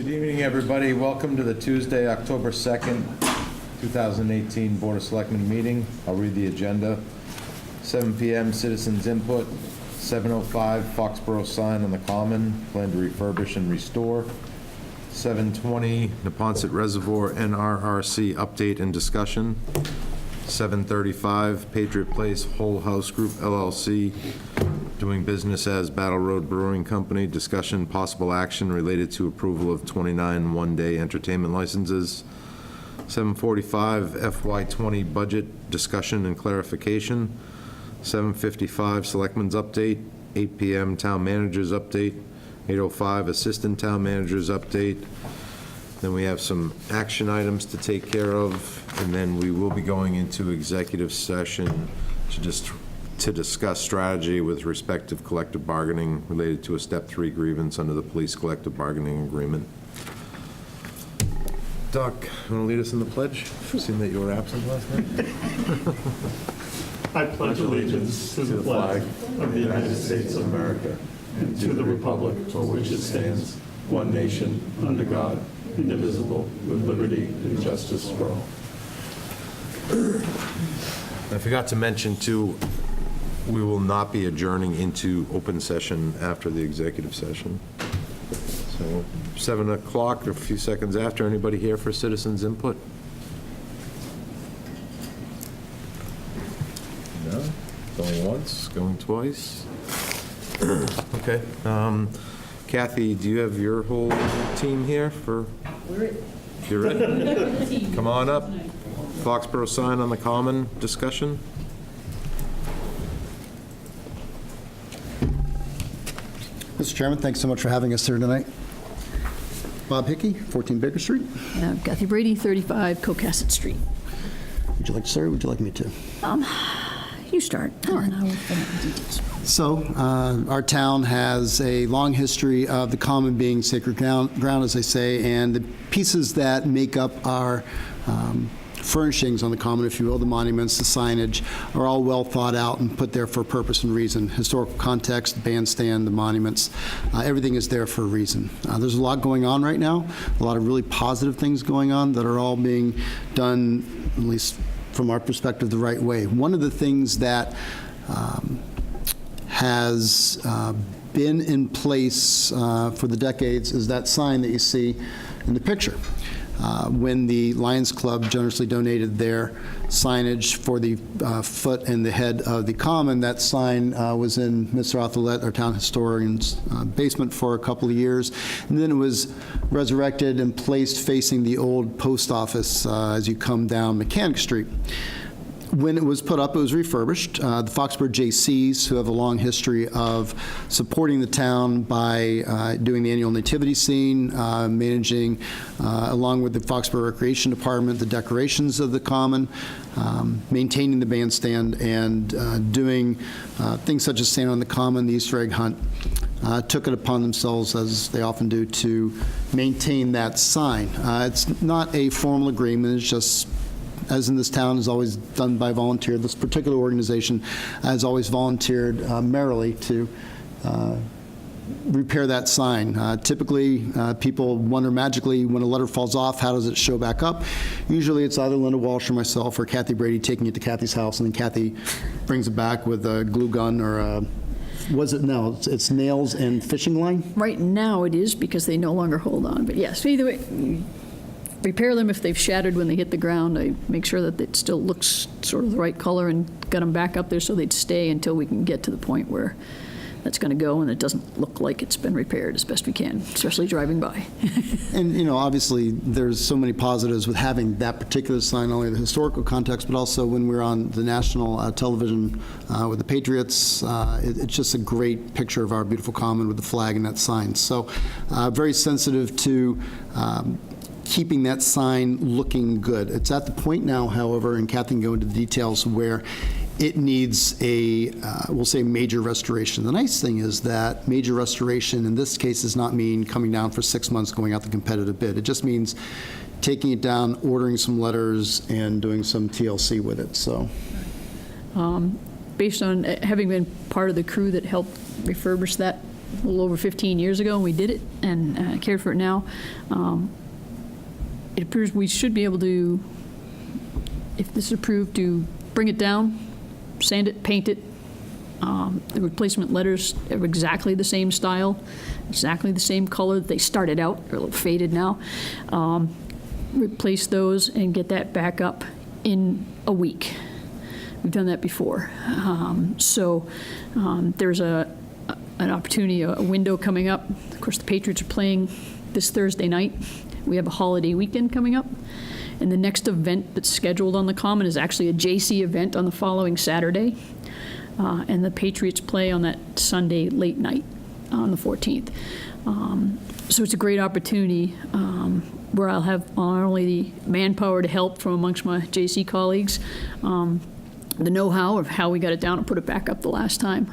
Good evening, everybody. Welcome to the Tuesday, October 2nd, 2018 Board of Selectmen meeting. I'll read the agenda. 7 p.m. citizens input. 7:05 Foxborough sign on the common, plan to refurbish and restore. 7:20 Neponset Reservoir NRRC update and discussion. 7:35 Patriot Place Whole House Group LLC doing business as Battle Road Brewing Company, discussion possible action related to approval of 29 one-day entertainment licenses. 7:45 FY20 budget discussion and clarification. 7:55 Selectmen's update. 8 p.m. Town Manager's update. 8:05 Assistant Town Manager's update. Then we have some action items to take care of, and then we will be going into executive session to discuss strategy with respect to collective bargaining related to a Step 3 grievance under the police collective bargaining agreement. Doc, you want to lead us in the pledge? Seeing that you were absent last night. I pledge allegiance to the flag of the United States of America and to the republic for which it stands, one nation, under God, indivisible, with liberty and justice for all. I forgot to mention, too, we will not be adjourning into open session after the executive session. So 7 o'clock, a few seconds after. Anybody here for citizens' input? No? Going once, going twice? Okay. Kathy, do you have your whole team here for? We're it. You're it? Come on up. Foxborough sign on the common discussion. Mr. Chairman, thanks so much for having us here tonight. Bob Hickey, 14 Baker Street. Kathy Brady, 35 Cocasset Street. Would you like to start or would you like me to? You start. And I will fill out the details. So, our town has a long history of the common being sacred ground, as they say, and the pieces that make up our furnishings on the common, if you will, the monuments, the signage, are all well thought out and put there for a purpose and reason. Historical context, the bandstand, the monuments, everything is there for a reason. There's a lot going on right now, a lot of really positive things going on that are all being done, at least from our perspective, the right way. One of the things that has been in place for the decades is that sign that you see in the picture. When the Lions Club generously donated their signage for the foot and the head of the common, that sign was in Mr. Othelette, our town historian's basement for a couple of years, and then it was resurrected and placed facing the old post office as you come down Mechanic Street. When it was put up, it was refurbished. The Foxborough JCs, who have a long history of supporting the town by doing the annual nativity scene, managing, along with the Foxborough Recreation Department, the decorations of the common, maintaining the bandstand, and doing things such as standing on the common, the Easter egg hunt, took it upon themselves, as they often do, to maintain that sign. It's not a formal agreement. It's just, as in this town, is always done by volunteer. This particular organization has always volunteered merrily to repair that sign. Typically, people wonder magically when a letter falls off, how does it show back up? Usually it's either Linda Walsh or myself or Kathy Brady taking it to Kathy's house, and then Kathy brings it back with a glue gun or a, was it, no, it's nails and fishing line? Right now it is, because they no longer hold on. But yes, either way, you repair them if they've shattered when they hit the ground. I make sure that it still looks sort of the right color and get them back up there so they'd stay until we can get to the point where that's going to go and it doesn't look like it's been repaired as best we can, especially driving by. And, you know, obviously, there's so many positives with having that particular sign, not only the historical context, but also when we're on the national television with the Patriots. It's just a great picture of our beautiful common with the flag and that sign. So very sensitive to keeping that sign looking good. It's at the point now, however, and Kathy can go into the details, where it needs a, we'll say, major restoration. The nice thing is that major restoration in this case does not mean coming down for 6 months, going out the competitive bid. It just means taking it down, ordering some letters, and doing some TLC with it. So, Based on having been part of the crew that helped refurbish that a little over 15 years ago, and we did it and cared for it now. It appears we should be able to, if this is approved, to bring it down, sand it, paint it. The replacement letters are exactly the same style, exactly the same color that they started out. They're a little faded now. Replace those and get that back up in a week. We've done that before. There's an opportunity, a window coming up. Of course, the Patriots are playing this Thursday night. We have a holiday weekend coming up. And the next event that's scheduled on the Common is actually a JC event on the following Saturday. And the Patriots play on that Sunday late night on the 14th. So it's a great opportunity where I'll have not only the manpower to help from amongst my JC colleagues, the know-how of how we got it down and put it back up the last time,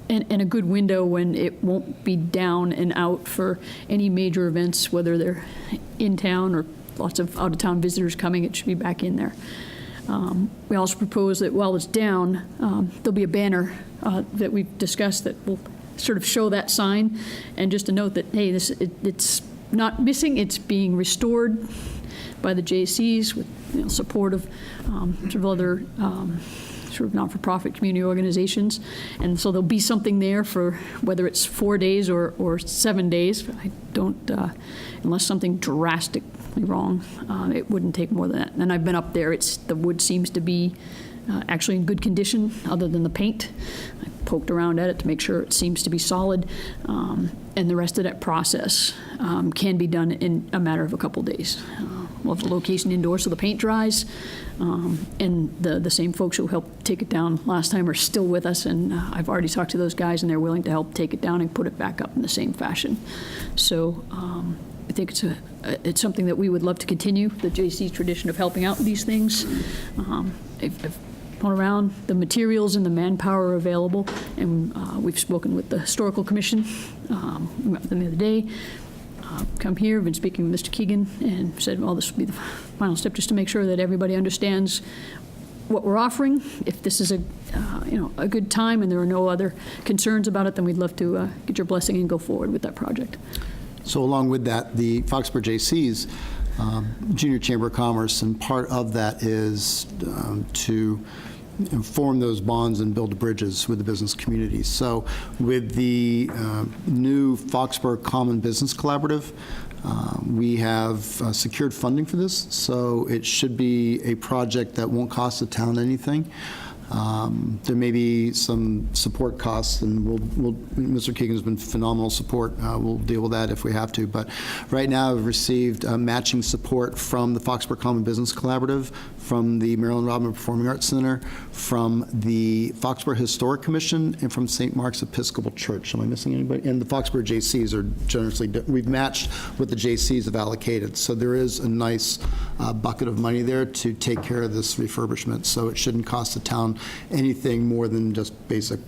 and a good window when it won't be down and out for any major events, whether they're in town or lots of out-of-town visitors coming, it should be back in there. We also propose that while it's down, there'll be a banner that we've discussed that will sort of show that sign, and just a note that, hey, it's not missing, it's being restored by the JCs with support of sort of other sort of not-for-profit community organizations. And so there'll be something there for whether it's 4 days or 7 days. I don't, unless something drastically wrong, it wouldn't take more than that. And I've been up there. The wood seems to be actually in good condition other than the paint. I poked around at it to make sure it seems to be solid. And the rest of that process can be done in a matter of a couple days. We'll have the location indoors so the paint dries. And the same folks who helped take it down last time are still with us, and I've already talked to those guys, and they're willing to help take it down and put it back up in the same fashion. So I think it's something that we would love to continue, the JC tradition of helping out with these things. I've gone around, the materials and the manpower are available, and we've spoken with the Historical Commission. We met with them the other day. Come here, been speaking with Mr. Keegan, and said, well, this will be the final step just to make sure that everybody understands what we're offering. If this is a good time and there are no other concerns about it, then we'd love to get your blessing and go forward with that project. So along with that, the Foxborough JC's Junior Chamber of Commerce, and part of that is to form those bonds and build bridges with the business community. So with the new Foxborough Common Business Collaborative, we have secured funding for this, so it should be a project that won't cost the town anything. There may be some support costs, and Mr. Keegan's been phenomenal support. We'll deal with that if we have to. But right now, I've received matching support from the Foxborough Common Business Collaborative, from the Marilyn Rodman Performing Arts Center, from the Foxborough Historic Commission, and from St. Mark's Episcopal Church. Am I missing anybody? And the Foxborough JCs are generously, we've matched what the JCs have allocated. So there is a nice bucket of money there to take care of this refurbishment. So it shouldn't cost the town anything more than just basic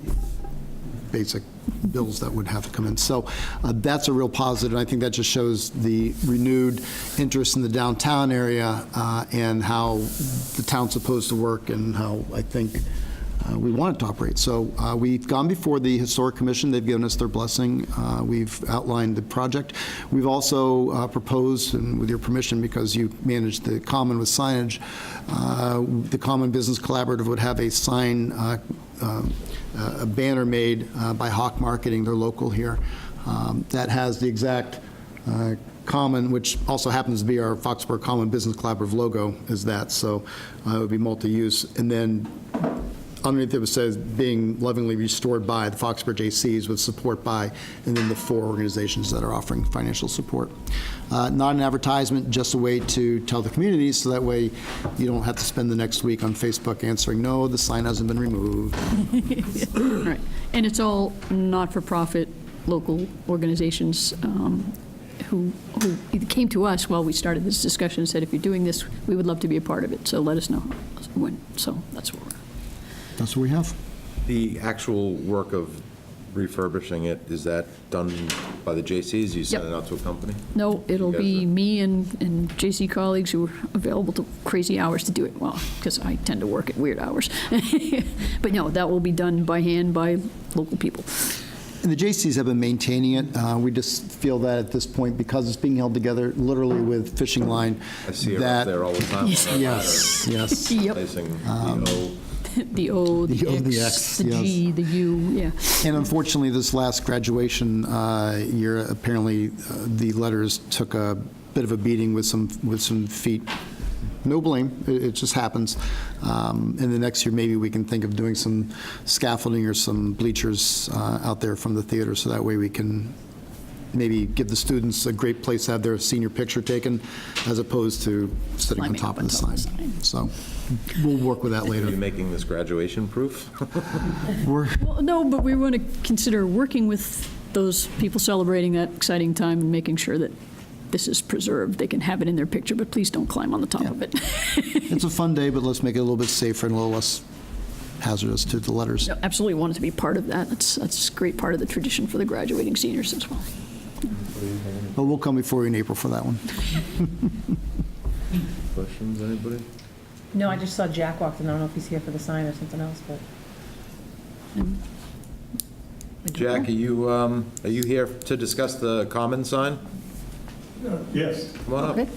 bills that would have to come in. So that's a real positive, and I think that just shows the renewed interest in the downtown area and how the town's supposed to work, and how I think we want it to operate. So we've gone before the Historic Commission. They've given us their blessing. We've outlined the project. We've also proposed, and with your permission, because you manage the Common with signage, the Common Business Collaborative would have a sign, a banner made by Hawk Marketing, they're local here, that has the exact Common, which also happens to be our Foxborough Common Business Collaborative logo, is that. So it would be multi-use. And then underneath it says being lovingly restored by the Foxborough JCs with support by, and then the 4 organizations that are offering financial support. Not an advertisement, just a way to tell the community, so that way you don't have to spend the next week on Facebook answering, no, the sign hasn't been removed. Right. And it's all not-for-profit local organizations who either came to us while we started this discussion and said, if you're doing this, we would love to be a part of it, so let us know when. So that's what we're. That's what we have. The actual work of refurbishing it, is that done by the JCs? You send Yep. it out to a company? No, it'll You guys be are- me and JC colleagues who are available to crazy hours to do it. Well, because I tend to work at weird hours. But no, that will be done by hand by local people. And the J.C.'s have been maintaining it. We just feel that at this point, because it's being held together literally with fishing line, I see it up that- there all the time. Yes, yes. Yep. Placing the O. The O, the The O, X, the X, the yes. G, the U, yeah. And unfortunately, this last graduation year, apparently the letters took a bit of a beating with some feet. No blame, it just happens. And the next year, maybe we can think of doing some scaffolding or some bleachers out there from the theater, so that way we can maybe give the students a great place to have their senior picture taken, as opposed to sitting on Climbing top up of the on top sign. of the sign. So we'll work with that Are you later. making this graduation proof? We're- Well, no, but we want to consider working with those people celebrating that exciting time and making sure that this is preserved. They can have it in their picture, but please don't climb on the top Yeah. of it. It's a fun day, but let's make it a little bit safer and a little less hazardous to the letters. No, absolutely want it to be part of that. That's a great part of the tradition for the graduating seniors as well. But we'll come before you in April for that one. Questions, anybody? No, I just saw Jack walked in. I don't know if he's here for the sign or something else, but. Jack, are you here to discuss the common sign? Yes. Come on up. Okay.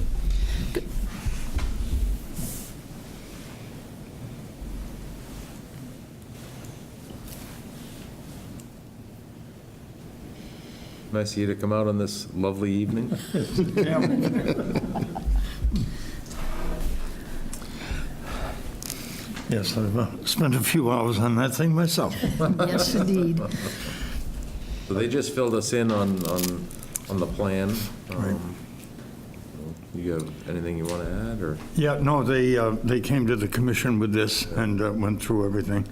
Nice of you to come out on this lovely evening. Yes, I've spent a few hours on that thing myself. Yes, indeed. So they just filled us in on the plan. You have anything you want to add, or? Yeah, no, they came to the commission with this and went through everything.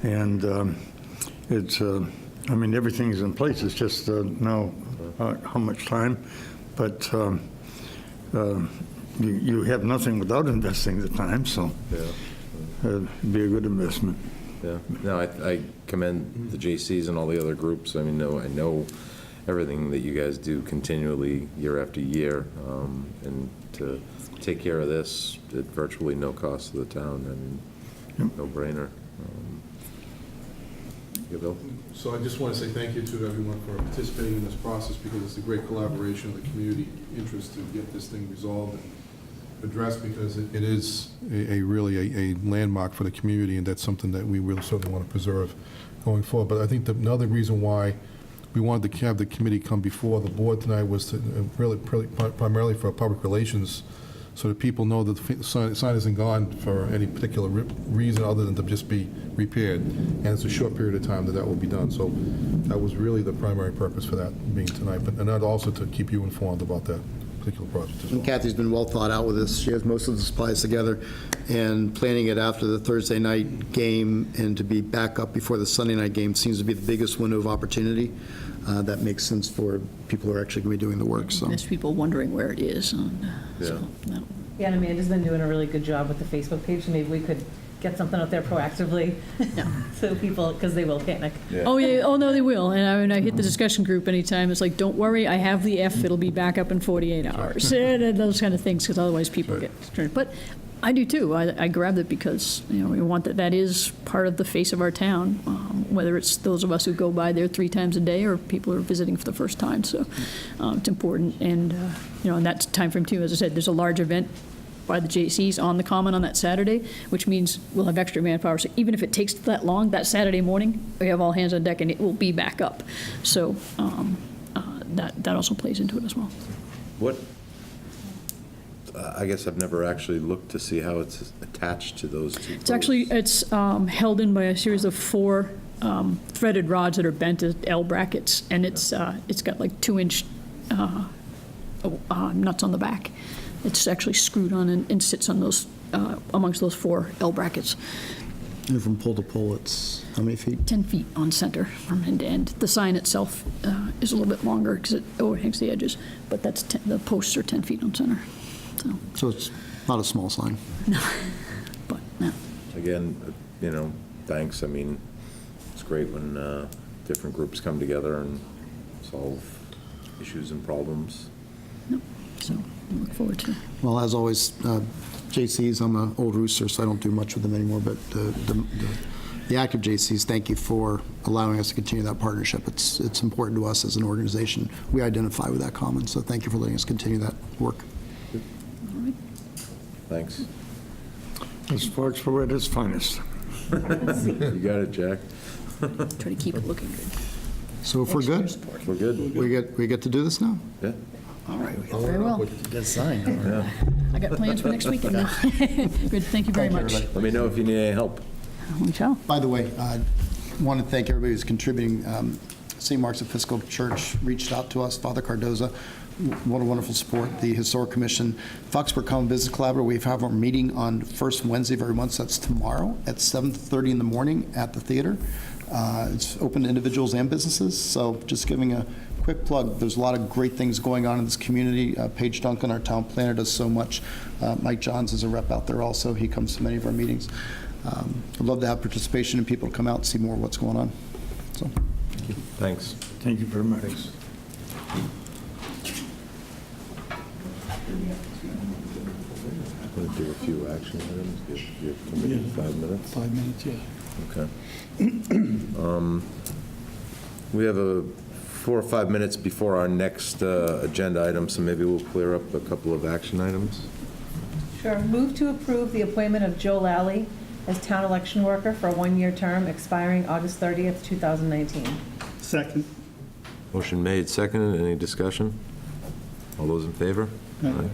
And it's, I mean, everything's in place. It's just now how much time. But you have nothing without investing the time, so Yeah. it'd be a good investment. Yeah, no, I commend the JCs and all the other groups. I mean, I know everything that you guys do continually, year after year, and to take care of this at virtually no cost to the town, I mean, no brainer. Yeah, Bill? So I just want to say thank you to everyone for participating in this process, because it's a great collaboration of the community interest to get this thing resolved and addressed, because it is really a landmark for the community, and that's something that we really certainly want to preserve going forward. But I think another reason why we wanted to have the committee come before the board tonight was to really primarily for public relations, so that people know that the sign isn't gone for any particular reason other than to just be repaired. And it's a short period of time that will be done. So that was really the primary purpose for that being tonight, and that also to keep you informed about that particular project as well. And Kathy's been well thought out with this. She has most of the supplies together, and planning it after the Thursday night game and to be back up before the Sunday night game seems to be the biggest window of opportunity. That makes sense for people who are actually going to be doing the work, so. There's people wondering where it is. And, so, no. Yeah, and Amanda's been doing a really good job with the Facebook page, so maybe we could get something out there proactively, so people, because they will panic. Oh, yeah, oh, no, they will. And I hit the discussion group anytime. It's like, don't worry, I have the F, it'll be back up in 48 hours. And those kind of things, because otherwise people get concerned. But I do too. I grabbed it because, we want that is part of the face of our town, whether it's those of us who go by there 3 times a day or people who are visiting for the first time. So it's important. And, in that time frame too, as I said, there's a large event by the JCs on the Common on that Saturday, which means we'll have extra manpower. So even if it takes that long, that Saturday morning, we have all hands on deck and it will be back up. So that also plays into it as well. What, I guess I've never actually looked to see how it's attached to those two posts. It's held in by a series of 4 threaded rods that are bent as L brackets, and it's got like 2-inch nuts on the back. It's actually screwed on and sits on those amongst those 4 L brackets. And from pole to pole, it's how many feet? 10 feet on center from end to end. The sign itself is a little bit longer because it overhangs the edges, but the posts are 10 feet on center. So it's not a small sign. But no. Again, thanks. I mean, it's great when different groups come together and solve issues and problems. So I look forward to it. Well, as always, JCs, I'm an old rooster, so I don't do much with them anymore, but the the active JCs, thank you for allowing us to continue that partnership. It's important to us as an organization. We identify with that common, so thank you for letting us continue that work. Thanks. It's Foxborough at its finest. You got it, Jack. Try to keep it looking good. So if we're good, We're good? we get to do this now? Yeah. All right. Very well. Good sign. Yeah. I got plans for next weekend now. Good, thank you very much. Let me know if you need any help. We shall. By the way, I want to thank everybody who's contributing. St. Mark's Episcopal Church reached out to us, Father Cardoza. What a wonderful support. The Historic Commission, Foxborough Common Business Collaborative, we have our meeting on first Wednesday of every month. So that's tomorrow at 7:30 in the morning at the theater. It's open to individuals and businesses. So just giving a quick plug, there's a lot of great things going on in this community. Paige Duncan, our town planner, does so much. Mike Johns is a rep out there also. He comes to many of our meetings. I'd love to have participation and people to come out and see more of what's going on. So. Thanks. Thank you very much. I'm going to do a few action items, give your committee 5 minutes. 5 minutes, yeah. Okay. We have 4 or 5 minutes before our next agenda item, so maybe we'll clear up a couple of action items. Sure. Move to approve the appointment of Joe Lally as town election worker for a 1-year term expiring August 30th, 2019. Second. Motion made, seconded. Any discussion? All those in favor? Aye.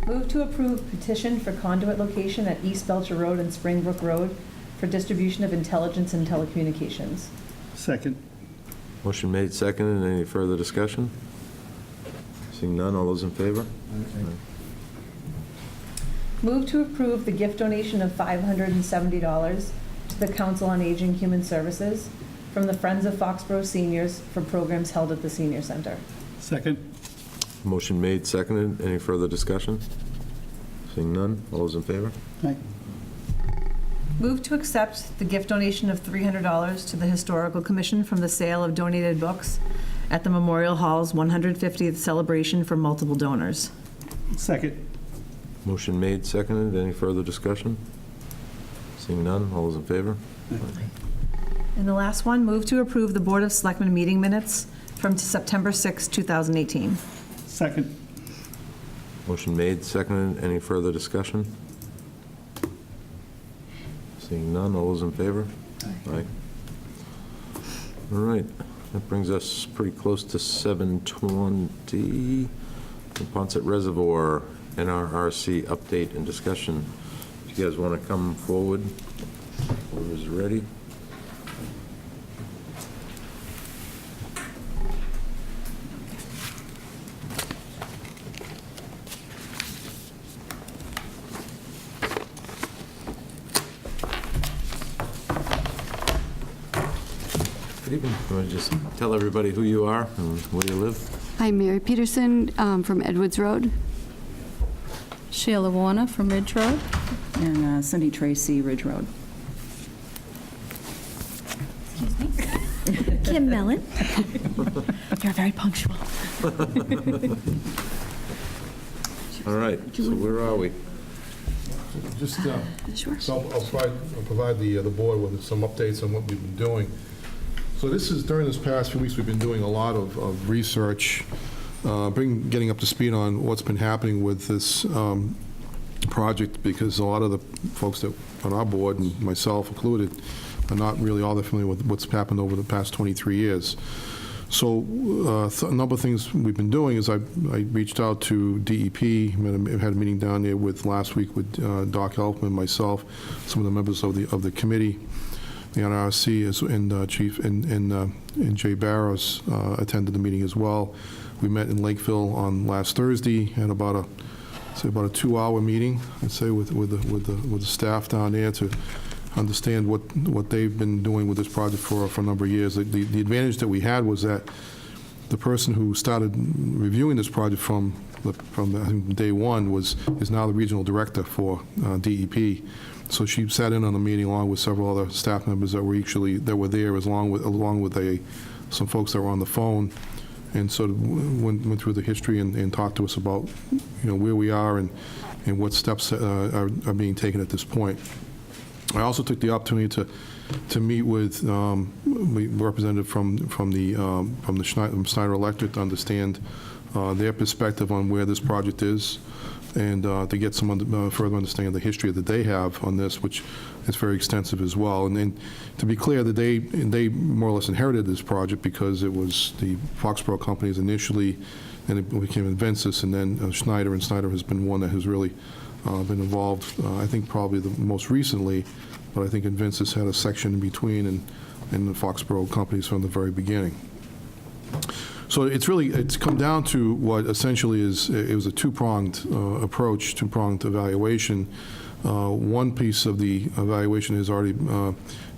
Move to approve petition for conduit location at East Belcher Road and Springbrook Road for distribution of intelligence and telecommunications. Second. Motion made, seconded. Any further discussion? Seeing none, all those in favor? Move to approve the gift donation of $570 to the Council on Aging Human Services from the Friends of Foxborough Seniors for programs held at the Senior Center. Second. Motion made, seconded. Any further discussion? Seeing none, all those in favor? Aye. Move to accept the gift donation of $300 to the Historical Commission from the sale of donated books at the Memorial Hall's 150th celebration for multiple donors. Second. Motion made, seconded. Any further discussion? Seeing none, all those in favor? And the last one, move to approve the Board of Selectmen meeting minutes from September 6, 2018. Second. Motion made, seconded. Any further discussion? Seeing none, all those in favor? Aye. All right, that brings us pretty close to 7:20. The Ponset Reservoir, NRRC update and discussion. If you guys want to come forward, whoever's ready. Good evening. You want to just tell everybody who you are and where you live? I'm Mary Peterson from Edwards Road. Sheila Warner from Ridge Road. And Cindy Tracy, Ridge Road. Kim Mellon. You're very punctual. All right, so where are we? Just, Sure. so I'll provide the board with some updates on what we've been doing. So this is, during this past few weeks, we've been doing a lot of research, getting up to speed on what's been happening with this project, because a lot of the folks that on our board, and myself included, are not really all that familiar with what's happened over the past 23 years. So a number of things we've been doing is I reached out to DEP, had a meeting down there last week with Doc Elfman, myself, some of the members of the committee. The NRC and Chief and Jay Barrows attended the meeting as well. We met in Lakeville on last Thursday, had about a 2-hour meeting, I'd say, with the staff down there to understand what they've been doing with this project for a number of years. The advantage that we had was that the person who started reviewing this project from I think, day one is now the regional director for DEP. So she sat in on the meeting along with several other staff members that were there, along with some folks that were on the phone, and sort of went through the history and talked to us about where we are and what steps are being taken at this point. I also took the opportunity to meet with a representative from the Schneider Electric to understand their perspective on where this project is, and to get some further understanding of the history that they have on this, which is very extensive as well. And then, to be clear, that they more or less inherited this project because it was the Foxborough companies initially, and it became Invencis, and then Schneider, and Schneider has been one that has really been involved, I think probably the most recently, but I think Invencis had a section in between, and the Foxborough companies from the very beginning. So it's come down to what essentially it was a two-pronged approach, two-pronged evaluation. One piece of the evaluation is already,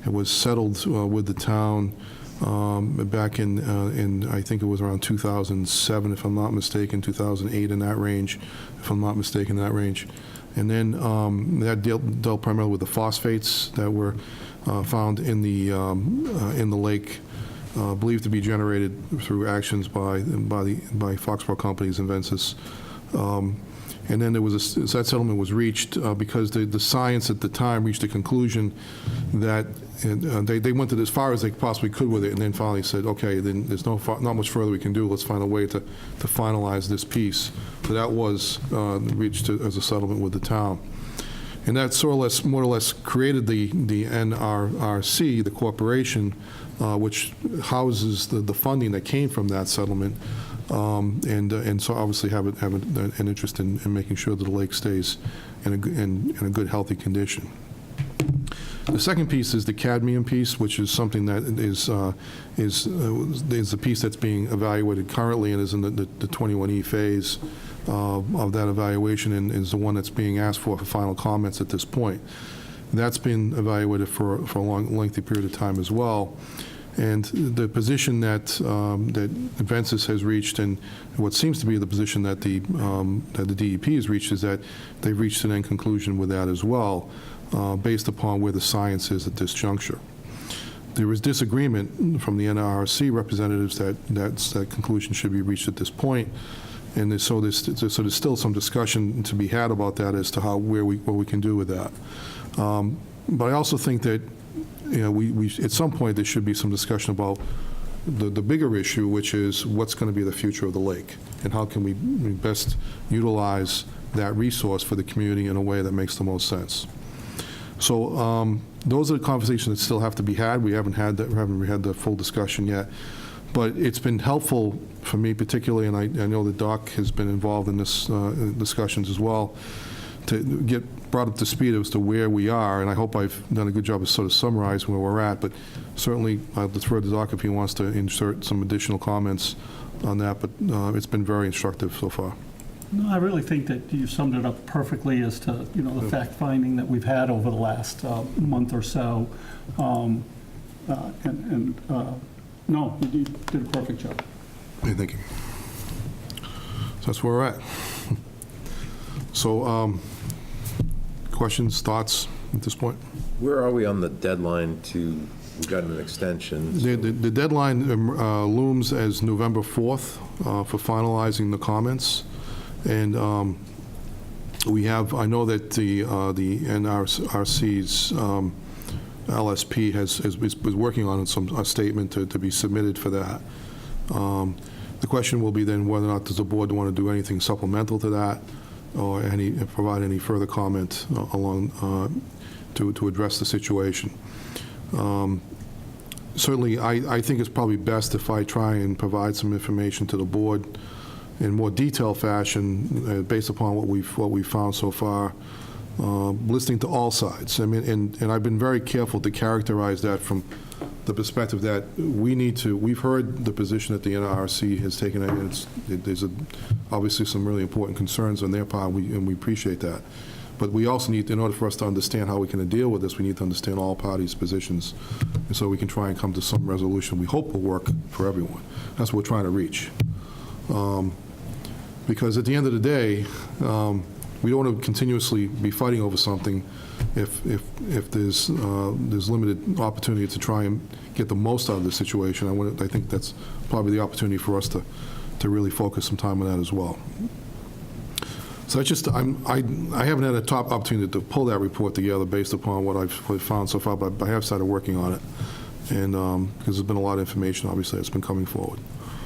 it was settled with the town back in, I think it was around 2007, if I'm not mistaken, 2008, in that range, if I'm not mistaken, in that range. And then that dealt primarily with the phosphates that were found in the lake, believed to be generated through actions by Foxborough companies, Invencis. And then that settlement was reached because the science at the time reached a conclusion that they went as far as they possibly could with it, and then finally said, okay, then there's not much further we can do. Let's find a way to finalize this piece. So that was reached as a settlement with the town. And that more or less created the NRRC, the corporation, which houses the funding that came from that settlement, and so obviously have an interest in making sure that the lake stays in a good, healthy condition. The second piece is the cadmium piece, which is something that is a piece that's being evaluated currently and is in the 21E phase of that evaluation, and is the one that's being asked for final comments at this point. That's been evaluated for a lengthy period of time as well. And the position that Invencis has reached, and what seems to be the position that the DEP has reached, is that they've reached an end conclusion with that as well, based upon where the science is at this juncture. There is disagreement from the NRRC representatives that conclusion should be reached at this point, and so there's still some discussion to be had about that as to what we can do with that. But I also think that, we at some point there should be some discussion about the bigger issue, which is what's going to be the future of the lake, and how can we best utilize that resource for the community in a way that makes the most sense. So those are the conversations that still have to be had. We haven't had the full discussion yet, but it's been helpful for me particularly, and I know that Doc has been involved in this discussions as well, to get brought up to speed as to where we are, and I hope I've done a good job of sort of summarizing where we're at, but certainly I'll defer to Doc if he wants to insert some additional comments on that, but it's been very instructive so far. No, I really think that you summed it up perfectly as to, the fact-finding that we've had over the last month or so. No, you did a perfect job. Hey, thank you. So that's where we're at. So, questions, thoughts at this point? Where are we on the deadline we got an extension? The deadline looms as November 4th for finalizing the comments. And I know that the NRC's LSP is working on a statement to be submitted for that. The question will be then whether or not does the board want to do anything supplemental to that, or provide any further comment along to address the situation. Certainly, I think it's probably best if I try and provide some information to the board in more detailed fashion, based upon what we've found so far, listening to all sides. I mean, and I've been very careful to characterize that from the perspective that we've heard the position that the NRC has taken, and there's obviously some really important concerns on their part, and we appreciate that. But we also need, in order for us to understand how we can deal with this, we need to understand all parties' positions, and so we can try and come to some resolution we hope will work for everyone. That's what we're trying to reach. Because at the end of the day, we don't want to continuously be fighting over something if there's limited opportunity to try and get the most out of the situation. I think that's probably the opportunity for us to really focus some time on that as well. So that's just, I haven't had a top opportunity to pull that report together based upon what I've found so far, but I have started working on it. And, because there's been a lot of information, obviously, that's been coming forward.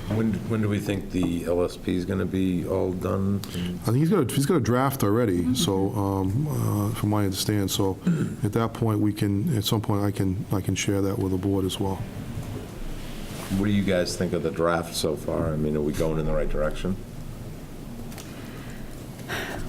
When do we think the LSP is going to be all done? I think he's got a draft already, so, from what I understand, so at that point, at some point, I can share that with the board as well. What do you guys think of the draft so far? I mean, are we going in the right direction?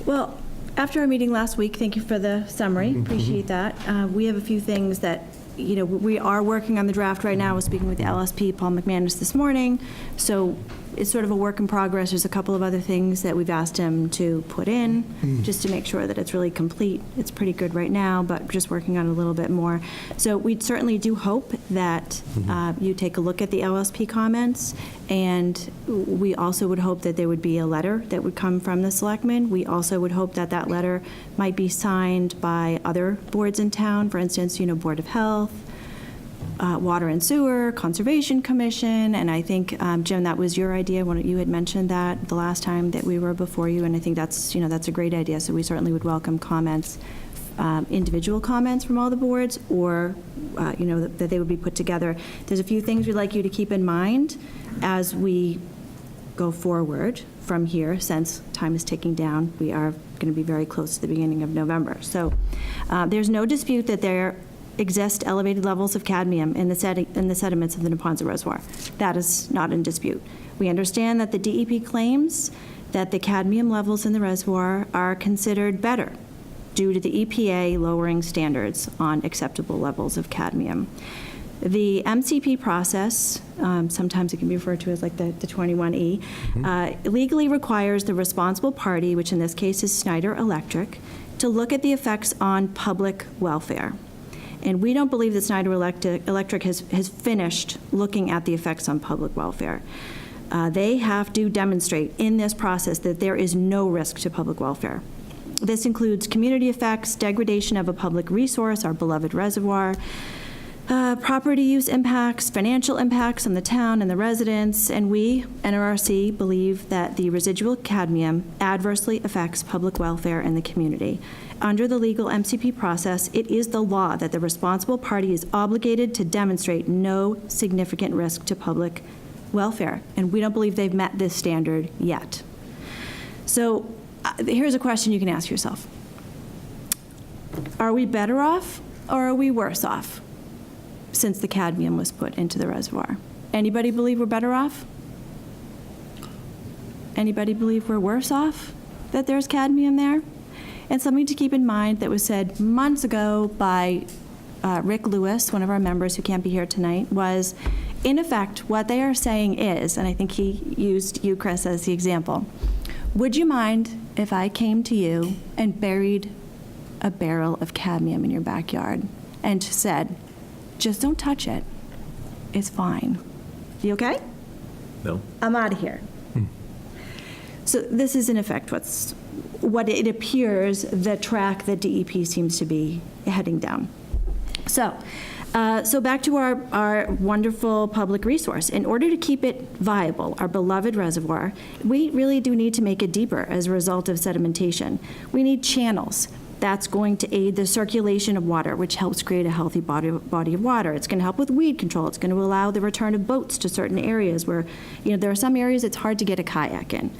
Well, after our meeting last week, thank you for the summary, appreciate that. We have a few things that, we are working on the draft right now. I was speaking with the LSP, Paul McManus, this morning, so it's sort of a work in progress. There's a couple of other things that we've asked him to put in, just to make sure that it's really complete. It's pretty good right now, but just working on it a little bit more. So we certainly do hope that you take a look at the LSP comments, and we also would hope that there would be a letter that would come from the selectmen. We also would hope that that letter might be signed by other boards in town, for instance, Board of Health, Water and Sewer, Conservation Commission, and I think, Jim, that was your idea. You had mentioned that the last time that we were before you, and I think that's, that's a great idea. So we certainly would welcome comments, individual comments from all the boards, or, that they would be put together. There's a few things we'd like you to keep in mind as we go forward from here, since time is ticking down. We are going to be very close to the beginning of November. So there's no dispute that there exist elevated levels of cadmium in the sediments of the Neponset Reservoir. That is not in dispute. We understand that the DEP claims that the cadmium levels in the reservoir are considered better due to the EPA lowering standards on acceptable levels of cadmium. The MCP process, sometimes it can be referred to as like the 21E, legally requires the responsible party, which in this case is Schneider Electric, to look at the effects on public welfare. And we don't believe that Schneider Electric has finished looking at the effects on public welfare. They have to demonstrate in this process that there is no risk to public welfare. This includes community effects, degradation of a public resource, our beloved reservoir, property use impacts, financial impacts on the town and the residents, and we, NRRC, believe that the residual cadmium adversely affects public welfare in the community. Under the legal MCP process, it is the law that the responsible party is obligated to demonstrate no significant risk to public welfare, and we don't believe they've met this standard yet. So here's a question you can ask yourself. Are we better off, or are we worse off since the cadmium was put into the reservoir? Anybody believe we're better off? Anybody believe we're worse off that there's cadmium there? And something to keep in mind that was said months ago by Rick Lewis, one of our members who can't be here tonight, was, in effect, what they are saying is, and I think he used you, Chris, as the example, would you mind if I came to you and buried a barrel of cadmium in your backyard and said, just don't touch it, it's fine. You okay? No. I'm out of here. So this is, in effect, what it appears the track that DEP seems to be heading down. So back to our wonderful public resource. In order to keep it viable, our beloved reservoir, we really do need to make it deeper as a result of sedimentation. We need channels. That's going to aid the circulation of water, which helps create a healthy body of water. It's going to help with weed control. It's going to allow the return of boats to certain areas where, there are some areas it's hard to get a kayak in.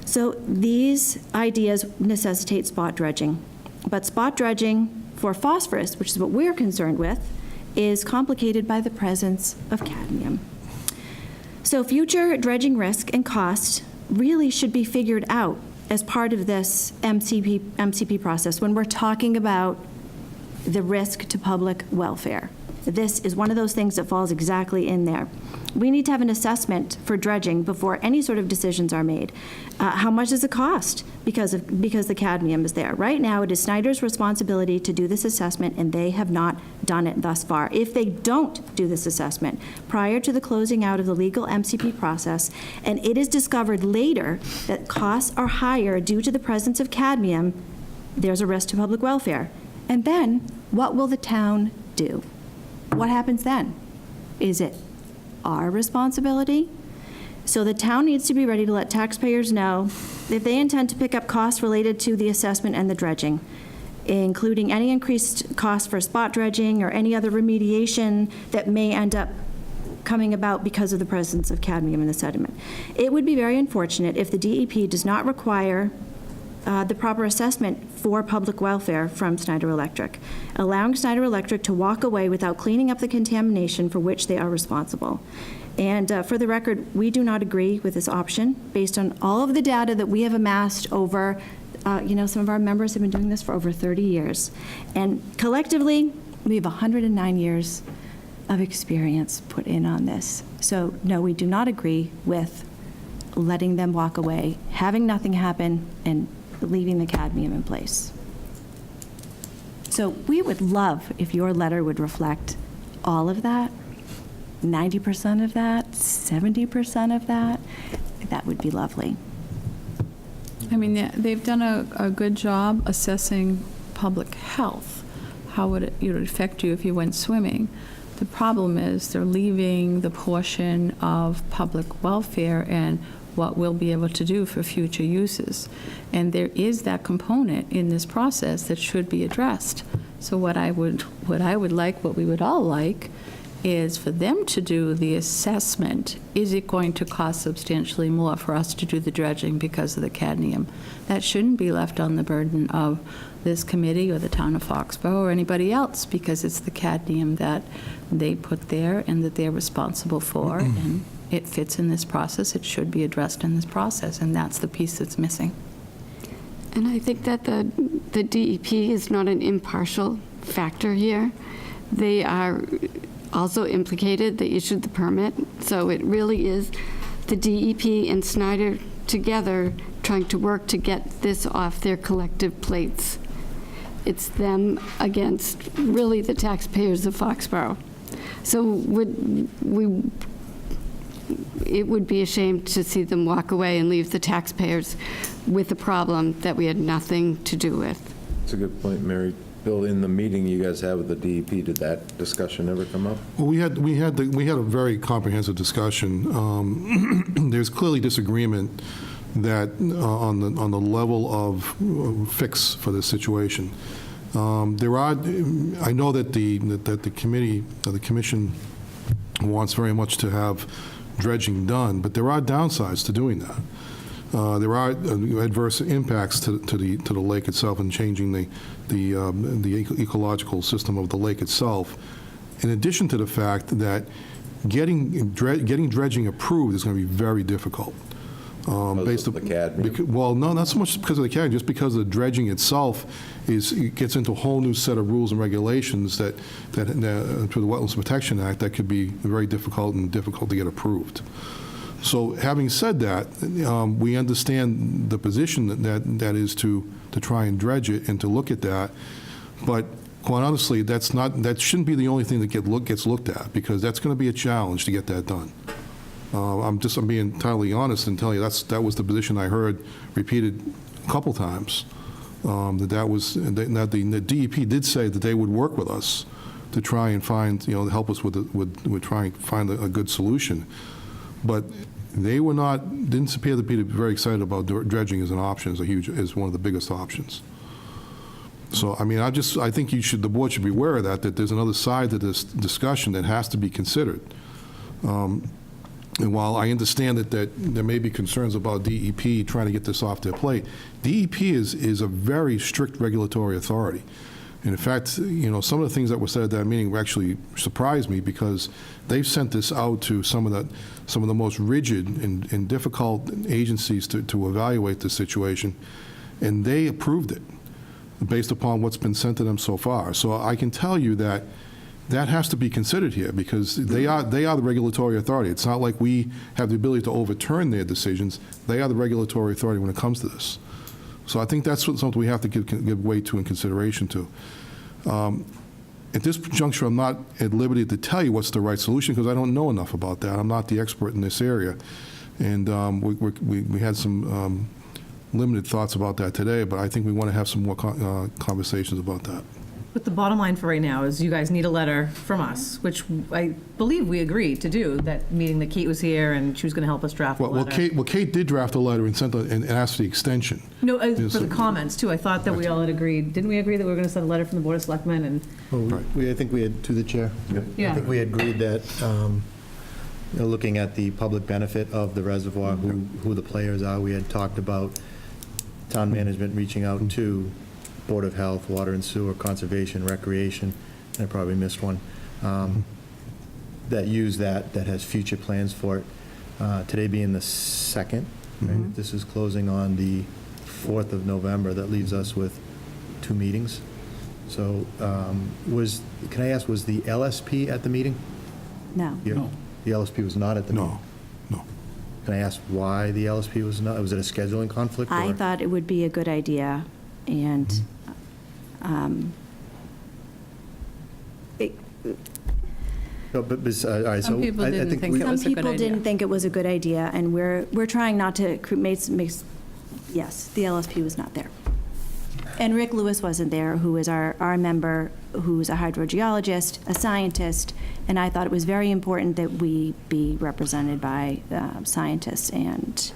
So these ideas necessitate spot dredging. But spot dredging for phosphorus, which is what we're concerned with, is complicated by the presence of cadmium. So future dredging risk and cost really should be figured out as part of this MCP process when we're talking about the risk to public welfare. This is one of those things that falls exactly in there. We need to have an assessment for dredging before any sort of decisions are made. How much does it cost because the cadmium is there? Right now, it is Snyder's responsibility to do this assessment, and they have not done it thus far. If they don't do this assessment prior to the closing out of the legal MCP process, and it is discovered later that costs are higher due to the presence of cadmium, there's a risk to public welfare. And then, what will the town do? What happens then? Is it our responsibility So the town needs to be ready to let taxpayers know if they intend to pick up costs related to the assessment and the dredging, including any increased cost for spot dredging or any other remediation that may end up coming about because of the presence of cadmium in the sediment. It would be very unfortunate if the DEP does not require the proper assessment for public welfare from Snyder Electric, allowing Snyder Electric to walk away without cleaning up the contamination for which they are responsible. And for the record, we do not agree with this option based on all of the data that we have amassed over, some of our members have been doing this for over 30 years. And collectively, we have 109 years of experience put in on this. So no, we do not agree with letting them walk away, having nothing happen, and leaving the cadmium in place. So we would love if your letter would reflect all of that, 90% of that, 70% of that. That would be lovely. I mean, they've done a good job assessing public health. How would it affect you if you went swimming? The problem is they're leaving the portion of public welfare and what we'll be able to do for future uses. And there is that component in this process that should be addressed. So what we would all like, is for them to do the assessment. Is it going to cost substantially more for us to do the dredging because of the cadmium? That shouldn't be left on the burden of this committee or the town of Foxborough or anybody else, because it's the cadmium that they put there and that they're responsible for, and it fits in this process. It should be addressed in this process, and that's the piece that's missing. And I think that the DEP is not an impartial factor here. They are also implicated. They issued the permit. So it really is the DEP and Snyder together trying to work to get this off their collective plates. It's them against really the taxpayers of Foxborough. So it would be a shame to see them walk away and leave the taxpayers with a problem that we had nothing to do with. That's a good point, Mary. Bill, in the meeting you guys had with the DEP, did that discussion ever come up? Well, we had a very comprehensive discussion. There's clearly disagreement that on the level of fix for this situation. I know that the committee, the commission wants very much to have dredging done, but there are downsides to doing that. There are adverse impacts to the lake itself and changing the ecological system of the lake itself. In addition to the fact that getting dredging approved is going to be very difficult. Based on the cadmium? Well, no, not so much because of the cadmium, just because the dredging itself gets into a whole new set of rules and regulations that through the Wetlands Protection Act that could be very difficult to get approved. So having said that, we understand the position that is to try and dredge it and to look at that. But quite honestly, that shouldn't be the only thing that gets looked at, because that's going to be a challenge to get that done. I'm being entirely honest and telling you that was the position I heard repeated a couple times. The DEP did say that they would work with us to try and find, help us with trying to find a good solution. But they didn't appear to be very excited about dredging as an option, as one of the biggest options. So, I mean, I think the board should be aware of that there's another side to this discussion that has to be considered. And while I understand that there may be concerns about DEP trying to get this off their plate, DEP is a very strict regulatory authority. And in fact, some of the things that were said at that meeting actually surprised me, because they've sent this out to some of the most rigid and difficult agencies to evaluate the situation, and they approved it based upon what's been sent to them so far. So I can tell you that has to be considered here, because they are the regulatory authority. It's not like we have the ability to overturn their decisions. They are the regulatory authority when it comes to this. So I think that's something we have to give weight to and consideration to. At this juncture, I'm not at liberty to tell you what's the right solution, because I don't know enough about that. I'm not the expert in this area. And we had some limited thoughts about that today, but I think we want to have some more conversations about that. But the bottom line for right now is you guys need a letter from us, which I believe we agreed to do, that meeting that Kate was here and she was going to help us draft the Well, letter. Kate did draft a letter and sent and asked for the extension. No, for the comments too. I thought that we all had agreed. Didn't we agree that we were going to send a letter from the Board of Selectmen and? I think we had, to the chair. Yeah. I think we had agreed that, looking at the public benefit of the reservoir, who the players are, we had talked about town management reaching out to Board of Health, Water and Sewer, Conservation, Recreation, and I probably missed one, that use that has future plans for it. Today being the 2nd, right? This is closing on the 4th of November. That leaves us with 2 meetings. So can I ask, was the LSP at the meeting? No. No. The LSP was not at the meeting? No. Can I ask why the LSP was not? Was it a scheduling conflict? I or- thought it would be a good idea, and No, but, all right, so Some people I didn't think we- it some was a good people idea. didn't think it was a good idea, and we're trying not to yes, the LSP was not there. And Rick Lewis wasn't there, who is our member, who's a hydrogeologist, a scientist, and I thought it was very important that we be represented by scientists, and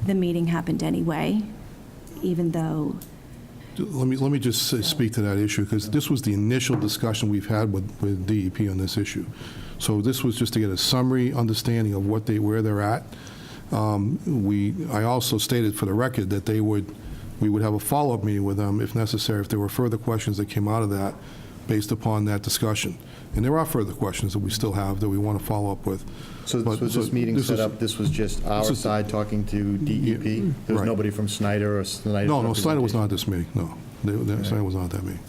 the meeting happened anyway, even though, Let me just speak to that issue, because this was the initial discussion we've had with DEP on this issue. So this was just to get a summary understanding of where they're at. I also stated for the record that we would have a follow-up meeting with them if necessary, if there were further questions that came out of that based upon that discussion. And there are further questions that we still have that we want to follow up with. So But- was so this meeting this set is- up, this was just our this is- side talking to DEP? There was Right. nobody from Snyder or Snyder's No, Snyder was representation? not at this meeting, no. Snyder was not at that meeting.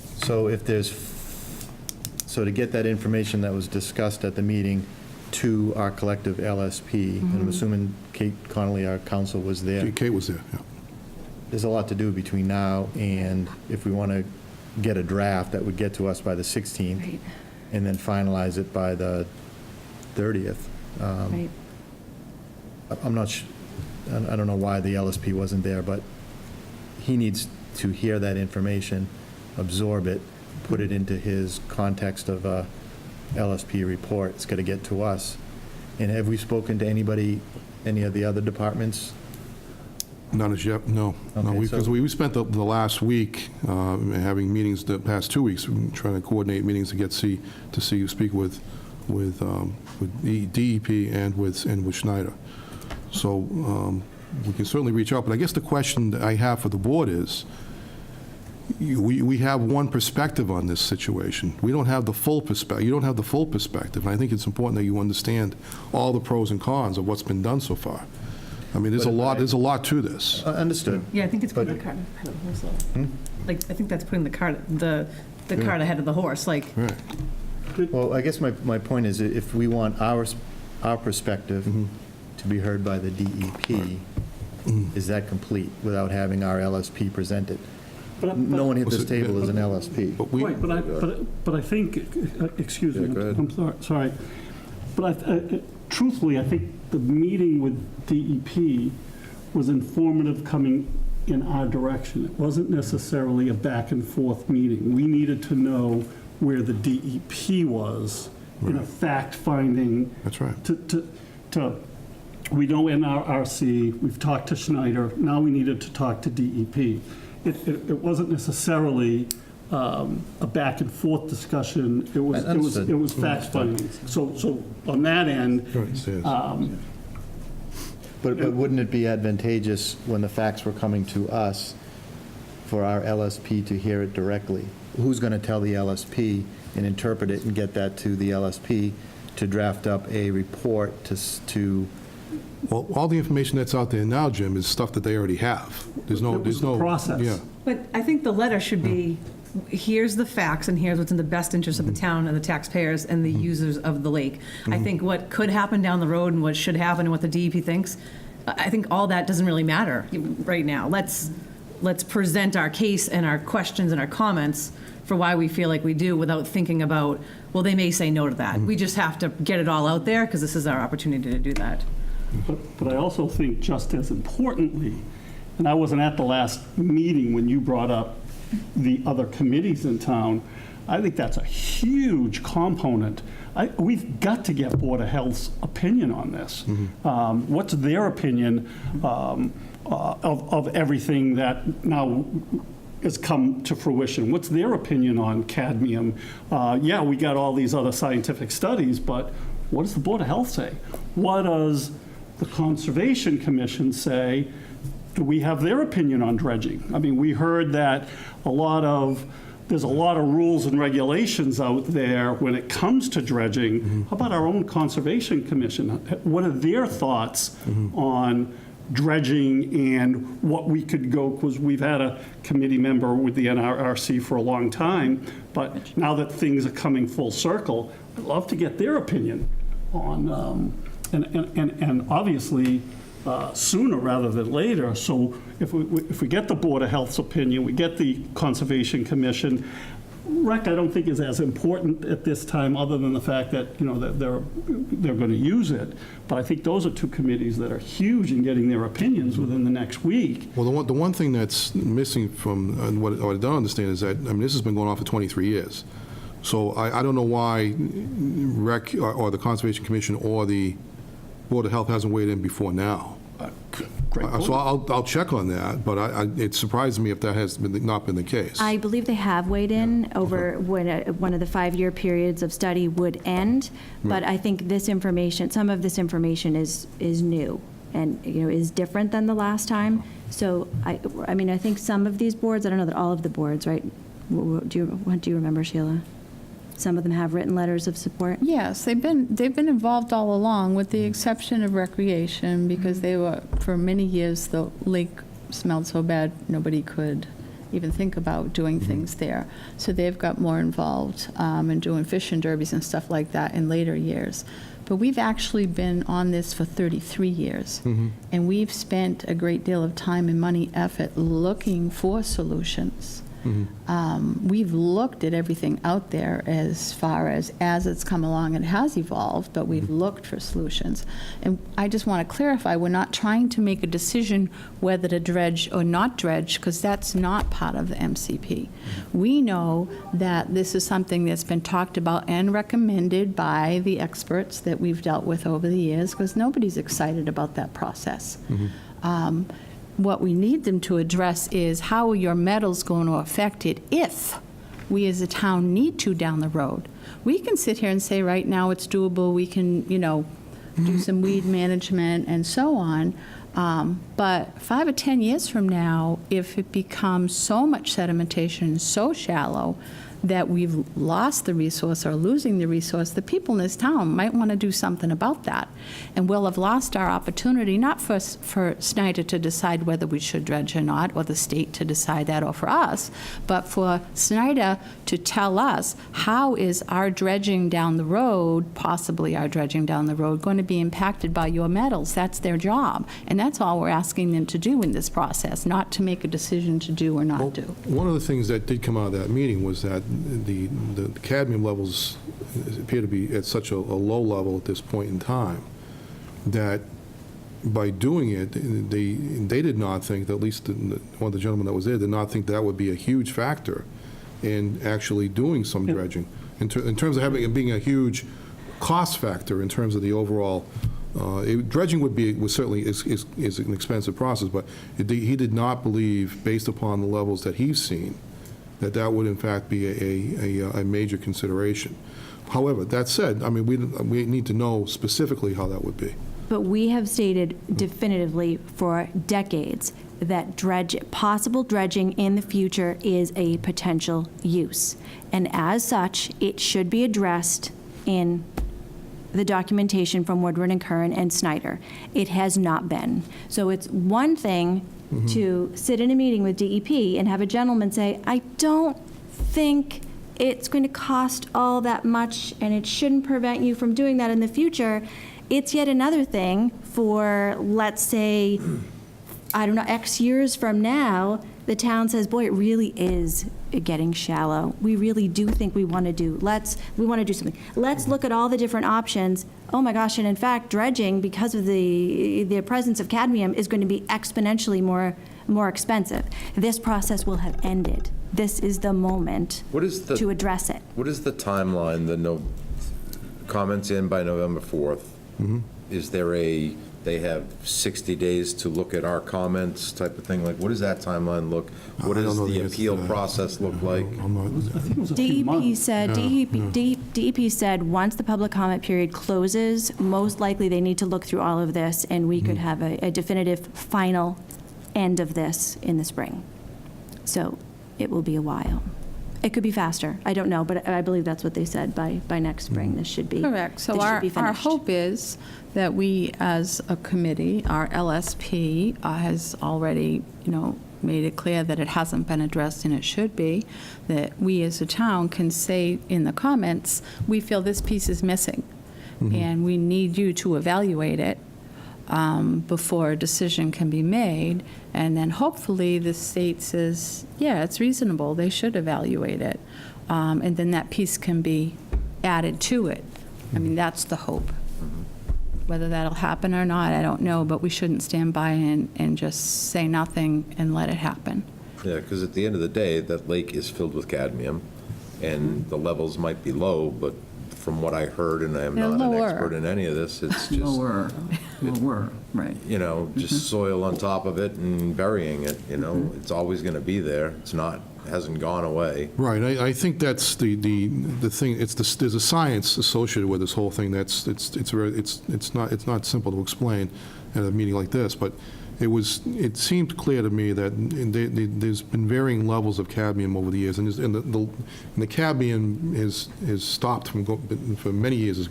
So to get that information that was discussed at the meeting to our collective LSP, and I'm assuming Kate Connolly, our counsel, was there. Kate was there, yeah. There's a lot to do between now and if we want to get a draft that would get to us by the 16th, right, and then finalize it by the 30th. right. I'm not, I don't know why the LSP wasn't there, but he needs to hear that information, absorb it, put it into his context of a LSP report. It's got to get to us. And have we spoken to anybody, any of the other departments? Not as yet, no. Okay, Because so- we spent the last week having meetings, the past 2 weeks, trying to coordinate meetings to speak with DEP and with Schneider. So we can certainly reach out, but I guess the question that I have for the board is, we have one perspective on this situation. We don't have the full perspective. You don't have the full perspective, and I think it's important that you understand all the pros and cons of what's been done so far. I mean, there's a lot to this. Understood. Yeah, I think it's putting But- the cart ahead of the horse. Like, I think that's putting the cart ahead of the horse, like. Right. Well, I guess my point is, if we want our perspective to be heard by the DEP, is that complete without having our LSP presented? No one at this table is an LSP. But we, Right, but I think, excuse me, Yeah, go ahead. I'm sorry, but truthfully, I think the meeting with DEP was informative coming in our direction. It wasn't necessarily a back and forth meeting. We needed to know where the DEP was in a fact-finding. that's right. We know NRRC, we've talked to Schneider, now we needed to talk to DEP. It wasn't necessarily a back and forth discussion, it was Understood. fact findings. So on that end, Right, it says. But wouldn't it be advantageous when the facts were coming to us for our LSP to hear it directly? Who's going to tell the LSP and interpret it and get that to the LSP to draft up a report to Well, all the information that's out there now, Jim, is stuff that they already have. There's no, It was there's no. the process. Yeah. But I think the letter should be, here's the facts and here's what's in the best interest of the town and the taxpayers and the users of the lake. I think what could happen down the road and what should happen and what the DEP thinks, I think all that doesn't really matter right now. Let's present our case and our questions and our comments for why we feel like we do without thinking about, well, they may say no to that. We just have to get it all out there because this is our opportunity to do that. but I also think just as importantly, and I wasn't at the last meeting when you brought up the other committees in town, I think that's a huge component. We've got to get Board of Health's opinion on this. What's their opinion of everything that now has come to fruition? What's their opinion on cadmium? Yeah, we got all these other scientific studies, but what does the Board of Health say? What does the Conservation Commission say? Do we have their opinion on dredging? I mean, we heard that there's a lot of rules and regulations out there when it comes to dredging. How about our own Conservation Commission? What are their thoughts on dredging and what we could go, because we've had a committee member with the NRRC for a long time, but now that things are coming full circle, I'd love to get their opinion on, and obviously sooner rather than later. So if we get the Board of Health's opinion, we get the Conservation Commission, REC I don't think is as important at this time, other than the fact that, that they're going to use it. But I think those are two committees that are huge in getting their opinions within the next week. Well, the one thing that's missing from what I don't understand is that, I mean, this has been going on for 23 years. So I don't know why REC or the Conservation Commission or the Board of Health hasn't weighed in before now. So I'll check on that, but it surprised me if that has not been the case. I believe they have weighed in over when one of the 5-year periods of study would end, but I think some of this information is new and is different than the last time. So I mean, I think some of these boards, I don't know that all of the boards, right? What do you remember, Sheila? Some of them have written letters of support? Yes, they've been involved all along, with the exception of recreation, because they were, for many years, the lake smelled so bad, nobody could even think about doing things there. So they've got more involved in doing fishing derbies and stuff like that in later years. But we've actually been on this for 33 years, and we've spent a great deal of time and money, effort looking for solutions. We've looked at everything out there as far as it's come along. It has evolved, but we've looked for solutions. And I just want to clarify, we're not trying to make a decision whether to dredge or not dredge, because that's not part of the MCP. We know that this is something that's been talked about and recommended by the experts that we've dealt with over the years, because nobody's excited about that process. What we need them to address is how are your metals going to affect it if we as a town need to down the road. We can sit here and say right now it's doable, we can, do some weed management and so on, but 5 or 10 years from now, if it becomes so much sedimentation, so shallow, that we've lost the resource or losing the resource, the people in this town might want to do something about that. And we'll have lost our opportunity, not for Snyder to decide whether we should dredge or not, or the state to decide that, or for us, but for Snyder to tell us how is our dredging down the road, possibly our dredging down the road, going to be impacted by your metals. That's their job. And that's all we're asking them to do in this process, not to make a decision to do or not do. One of the things that did come out of that meeting was that the cadmium levels appear to be at such a low level at this point in time that by doing it, they did not think, at least one of the gentlemen that was there, did not think that would be a huge factor in actually doing some dredging. In terms of having it being a huge cost factor in terms of the overall, dredging was certainly is an expensive process, but he did not believe, based upon the levels that he's seen, that would in fact be a major consideration. However, that said, I mean, we need to know specifically how that would be. But we have stated definitively for decades that possible dredging in the future is a potential use. And as such, it should be addressed in the documentation from Woodward and Curran and Snyder. It has not been. So it's one thing to sit in a meeting with DEP and have a gentleman say, I don't think it's going to cost all that much and it shouldn't prevent you from doing that in the future. It's yet another thing for, let's say, I don't know, X years from now, the town says, boy, it really is getting shallow. We really do think we want to do something. Let's look at all the different options. Oh my gosh, and in fact, dredging, because of the presence of cadmium, is going to be exponentially more expensive. This process will have ended this is the moment What is the? to address it. What is the timeline, comments in by November 4th? Is there they have 60 days to look at our comments type of thing? Like, what does that timeline look? What I don't does know the the answer to appeal that. process look like? I'm not- I think it was a few DEP months. said, DEP said, once the public comment period closes, most likely they need to look through all of this, and we could have a definitive final end of this in the spring. So it will be a while. It could be faster. I don't know, but I believe that's what they said. By next spring, this should be. Correct. So this should our be finished. hope is that we, as a committee, our LSP has already, made it clear that it hasn't been addressed and it should be, that we as a town can say in the comments, we feel this piece is missing, and we need you to evaluate it before a decision can be made. And then hopefully the state says, yeah, it's reasonable, they should evaluate it. And then that piece can be added to it. I mean, that's the hope. Whether that'll happen or not, I don't know, but we shouldn't stand by and just say nothing and let it happen. Yeah, because at the end of the day, that lake is filled with cadmium, and the levels might be low, but from what I heard, and I am They're not an lower. expert in any of this, it's just, Lower, right. just soil on top of it and burying it, It's always going to be there. It's not, hasn't gone away. Right, I think that's the thing, there's a science associated with this whole thing it's not simple to explain at a meeting like this, but it seemed clear to me that there's been varying levels of cadmium over the years, and the cadmium is stopped for many years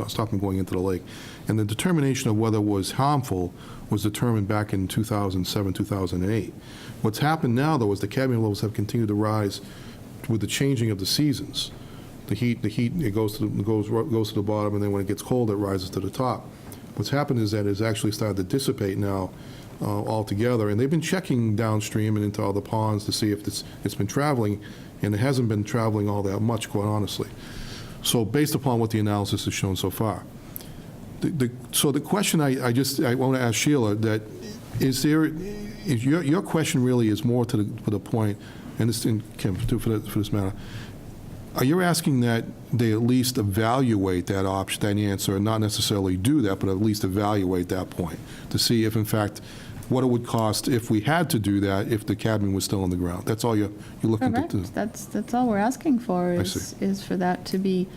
stopped from going into the lake, and the determination of whether it was harmful was determined back in 2007, 2008. What's happened now, though, is the cadmium levels have continued to rise with the changing of the seasons. The heat, it goes to the bottom, and then when it gets cold, it rises to the top. What's happened is that it's actually started to dissipate now altogether, and they've been checking downstream and into all the ponds to see if it's been traveling, and it hasn't been traveling all that much, quite honestly. So based upon what the analysis has shown so far. So the question I want to ask Sheila, that is your question really is more for the point, and this, and Kim, too, for this matter. Are you asking that they at least evaluate that option, that answer, and not necessarily do that, but at least evaluate that point to see if, in fact, what it would cost if we had to do that if the cadmium was still on the ground? That's all you're looking to do? Correct. That's all we're asking for I is for that to be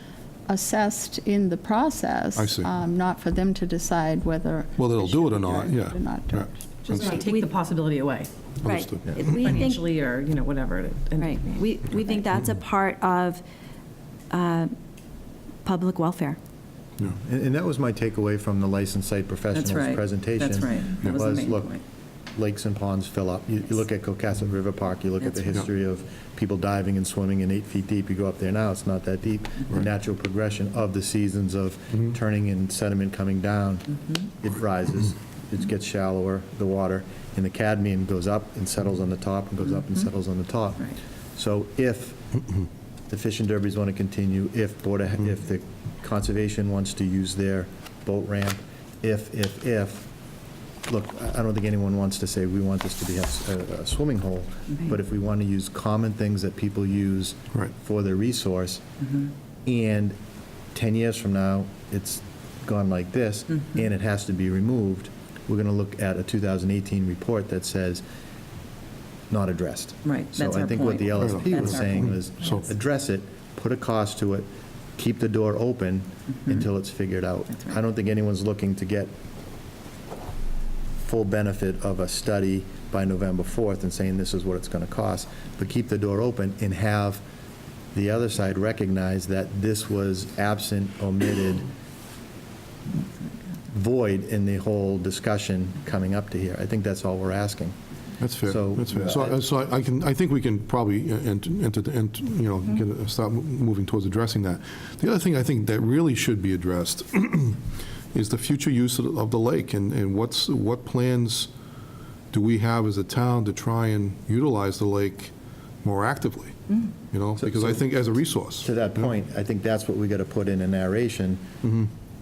assessed in the process. I see. Not for them to decide whether. Whether they'll it do should it or be not, done yeah. or not. Yeah. Just not take the possibility away, Right. Understood. We think, financially or, whatever. it ends right. up being. We think that's a part of public welfare. And that was my takeaway from the licensed site professional's right. presentation. That's right. That was the main look, point. lakes and ponds fill up. You look at Cohasset River Park, you look at the That's right. history of people diving and swimming in 8 feet deep. You go up there now, it's not that deep. The natural progression of the seasons of turning and sediment coming down, it rises, it gets shallower, the water, and the cadmium goes up and settles on the top, and goes up and settles on the top. Right. So if the fishing derbies want to continue, if the conservation wants to use their boat ramp, if, look, I don't think anyone wants to say we want this to be a swimming hole, but if we want to use common things that people use Right. for their resource, and 10 years from now, it's gone like this, and it has to be removed, we're going to look at a 2018 report that says, not addressed. Right, that's So I our think what point. the LSP was That's our saying point. was, So- address it, put a cost to it, keep the door open until it's figured out. That's right. I don't think anyone's looking to get full benefit of a study by November 4th and saying this is what it's going to cost, but keep the door open and have the other side recognize that this was absent, omitted, void in the whole discussion coming up to here. I think that's all we're asking. That's fair. So, That's fair. So I think we can probably start moving towards addressing that. The other thing I think that really should be addressed is the future use of the lake, and what plans do we have as a town to try and utilize the lake more actively? Because I think as a resource. To that point, I think that's what we got to put in a narration,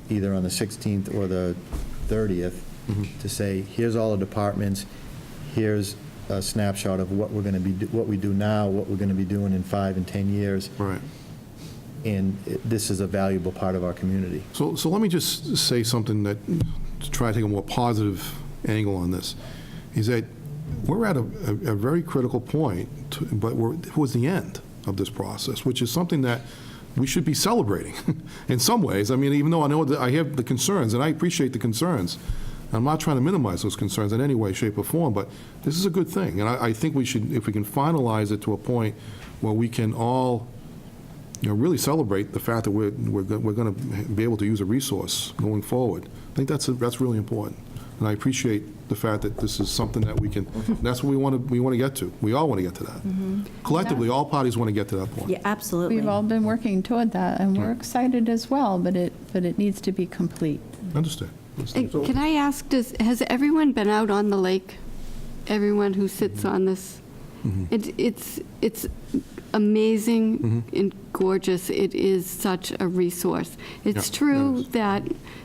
either on the 16th or the 30th, to say, here's all the departments, here's a snapshot of what we're going to be, what we do now, what we're going to be doing in 5 and 10 years. Right. And this is a valuable part of our community. So let me just say something that, to try to take a more positive angle on this, is that we're at a very critical point, but we're towards the end of this process, which is something that we should be celebrating in some ways. I mean, even though I know that I have the concerns, and I appreciate the concerns, I'm not trying to minimize those concerns in any way, shape, or form, but this is a good thing. And I think we should, if we can finalize it to a point where we can all, really celebrate the fact that we're going to be able to use a resource going forward. I think that's really important. And I appreciate the fact that this is something that we can, that's what we want to get to. We all want to get to that. Collectively, all parties want to get to that point. Yeah, absolutely. We've all been working toward that, and we're excited as well, but it needs to be complete. Understand. Can I ask, has everyone been out on the lake? Everyone who sits on this? It's amazing and gorgeous. It is such a resource. It's true that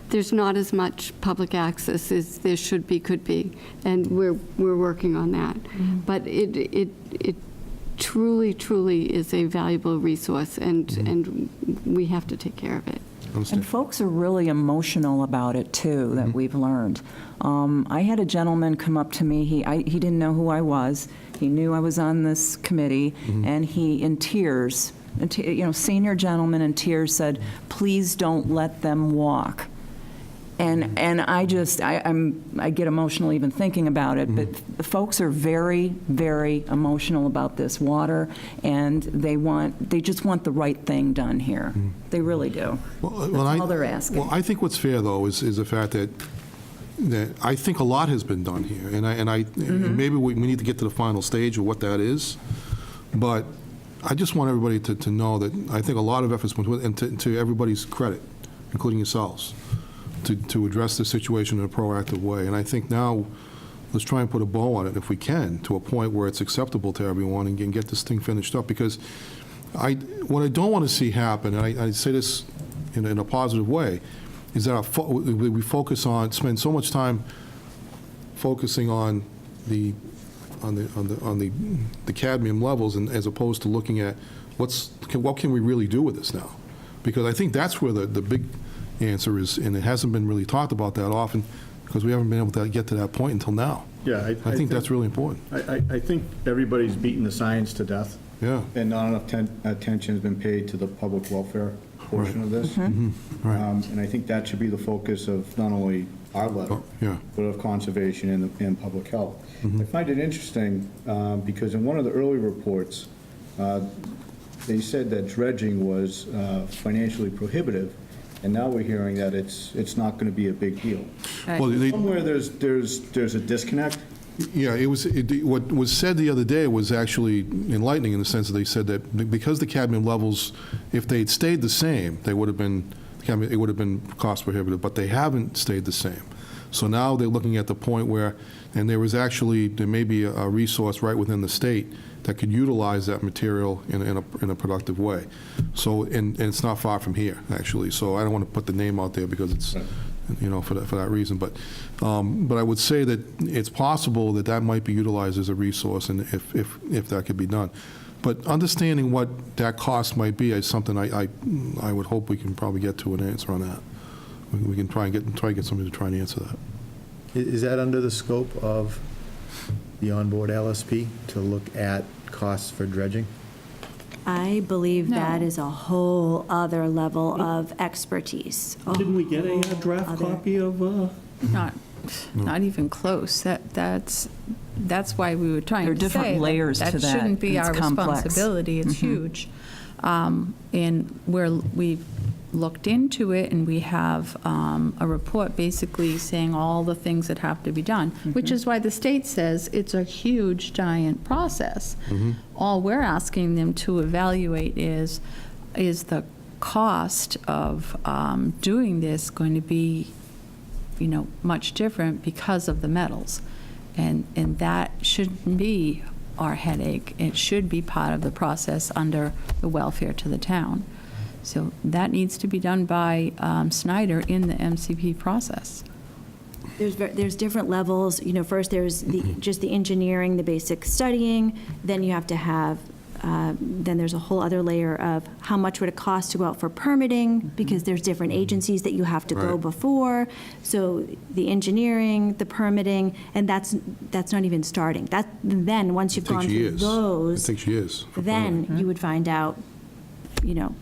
there's not as much public access as there should be, could be, and we're working on that. But it truly, truly is a valuable resource, and we have to take care of it. And folks are really emotional about it, too, that we've learned. I had a gentleman come up to me. He didn't know who I was. He knew I was on this committee, and he, in tears, senior gentleman in tears, said, "Please don't let them walk." And I get emotional even thinking about it, but the folks are very, very emotional about this water, and they just want the right thing done here. They really do. That's all they're asking. Well, I think what's fair, though, is the fact that I think a lot has been done here, and maybe we need to get to the final stage of what that is, but I just want everybody to know that I think a lot of effort's been put, and to everybody's credit, including yourselves, to address the situation in a proactive way. And I think now, let's try and put a bow on it if we can, to a point where it's acceptable to everyone and get this thing finished up. Because what I don't want to see happen, and I say this in a positive way, is that we spend so much time focusing on the cadmium levels, and as opposed to looking at what can we really do with this now? Because I think that's where the big answer is, and it hasn't been really talked about that often because we haven't been able to get to that point until now. Yeah, I think that's really important. I think everybody's beaten the science to death. Yeah. And not enough attention has been paid to the public welfare portion of this. Right. And I think that should be the focus of not only our letter, but of conservation and public health. I find it interesting because in one of the early reports, they said that dredging was financially prohibitive, and now we're hearing that it's not going to be a big deal. Well, Somewhere there's a disconnect. Yeah, what was said the other day was actually enlightening in the sense that they said that because the cadmium levels, if they'd stayed the same, it would have been cost prohibitive, but they haven't stayed the same. So now they're looking at the point where, and there may be a resource right within the state that could utilize that material in a productive way. So, and it's not far from here, actually. So I don't want to put the name out there because it's, for that reason. But I would say that it's possible that might be utilized as a resource, and if that could be done. But understanding what that cost might be is something I would hope we can probably get to an answer on that. We can try and get somebody to try and answer that. Is that under the scope of the onboard LSP to look at costs for dredging? I believe No. that is a whole other level of expertise. Didn't we get a draft other- copy of? Not even close. That's why we were trying There are to different say layers to that. shouldn't be It's our complex. responsibility. It's huge. And we've looked into it, and we have a report basically saying all the things that have to be done, which is why the state says it's a huge, giant process. All we're asking them to evaluate is the cost of doing this going to be, much different because of the metals. And that shouldn't be our headache. It should be part of the process under the welfare to the town. So that needs to be done by Snyder in the MCP process. There's different levels. First there's just the engineering, the basic studying. Then you have to have, then there's a whole other layer of how much would it cost to go out for permitting, because there's different agencies that you have to go Right. before. So the engineering, the permitting, and that's not even starting. Then, once you've It takes gone through years. those, It takes years. for then you would find out,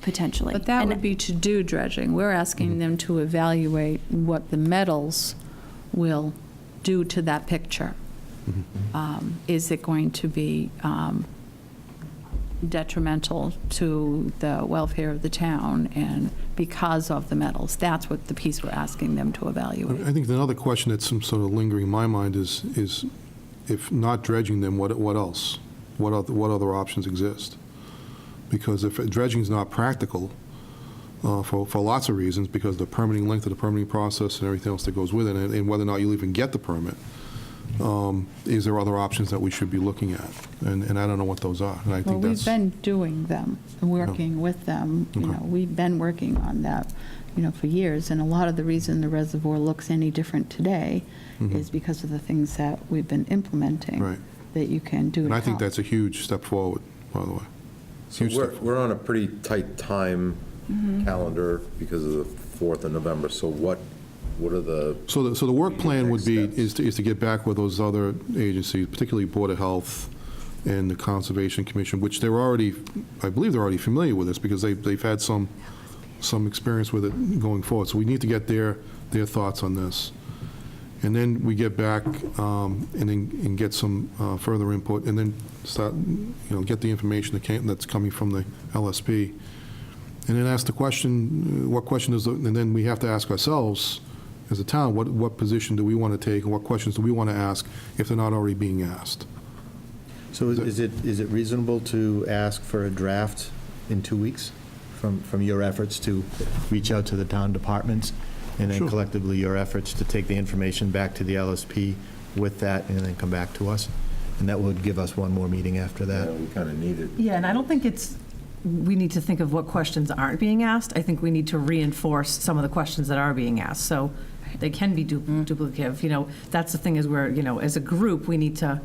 potentially. But that And- would be to do dredging. We're asking them to evaluate what the metals will do to that picture. Is it going to be detrimental to the welfare of the town and because of the metals? That's what the piece we're asking them to evaluate. I think another question that's some sort of lingering in my mind is if not dredging them, what else? What other options exist? Because if dredging is not practical, for lots of reasons, because the permitting length of the permitting process and everything else that goes with it, and whether or not you'll even get the permit, is there other options that we should be looking at? And I don't know what those are. And I Well, think we've that's, been doing them, and working with them. Okay. We've been working on that, for years. And a lot of the reason the reservoir looks any different today is because of the things that we've been implementing. Right. That you can do to and I think help. that's a huge step forward, by the way. So Huge step we're on a pretty tight time calendar because of the 4th of November, so what are the? So the work plan would be, Next steps. is to get back with those other agencies, particularly Board of Health and the Conservation Commission, which they're already, I believe they're already familiar with this because they've had some experience with it going forward. So we need to get their thoughts on this. And then we get back and get some further input, and then start, get the information that's coming from the LSP. And then ask the question, what question is, and then we have to ask ourselves, as a town, what position do we want to take, and what questions do we want to ask if they're not already being asked? So is it reasonable to ask for a draft in 2 weeks from your efforts to reach out to the town departments, and then Sure. collectively your efforts to take the information back to the LSP with that, and then come back to us? And that would give us one more meeting after that. We kind of need it. Yeah, and I don't think we need to think of what questions aren't being asked. I think we need to reinforce some of the questions that are being asked, so they can be duplicative. That's the thing is where, as a group, we need to,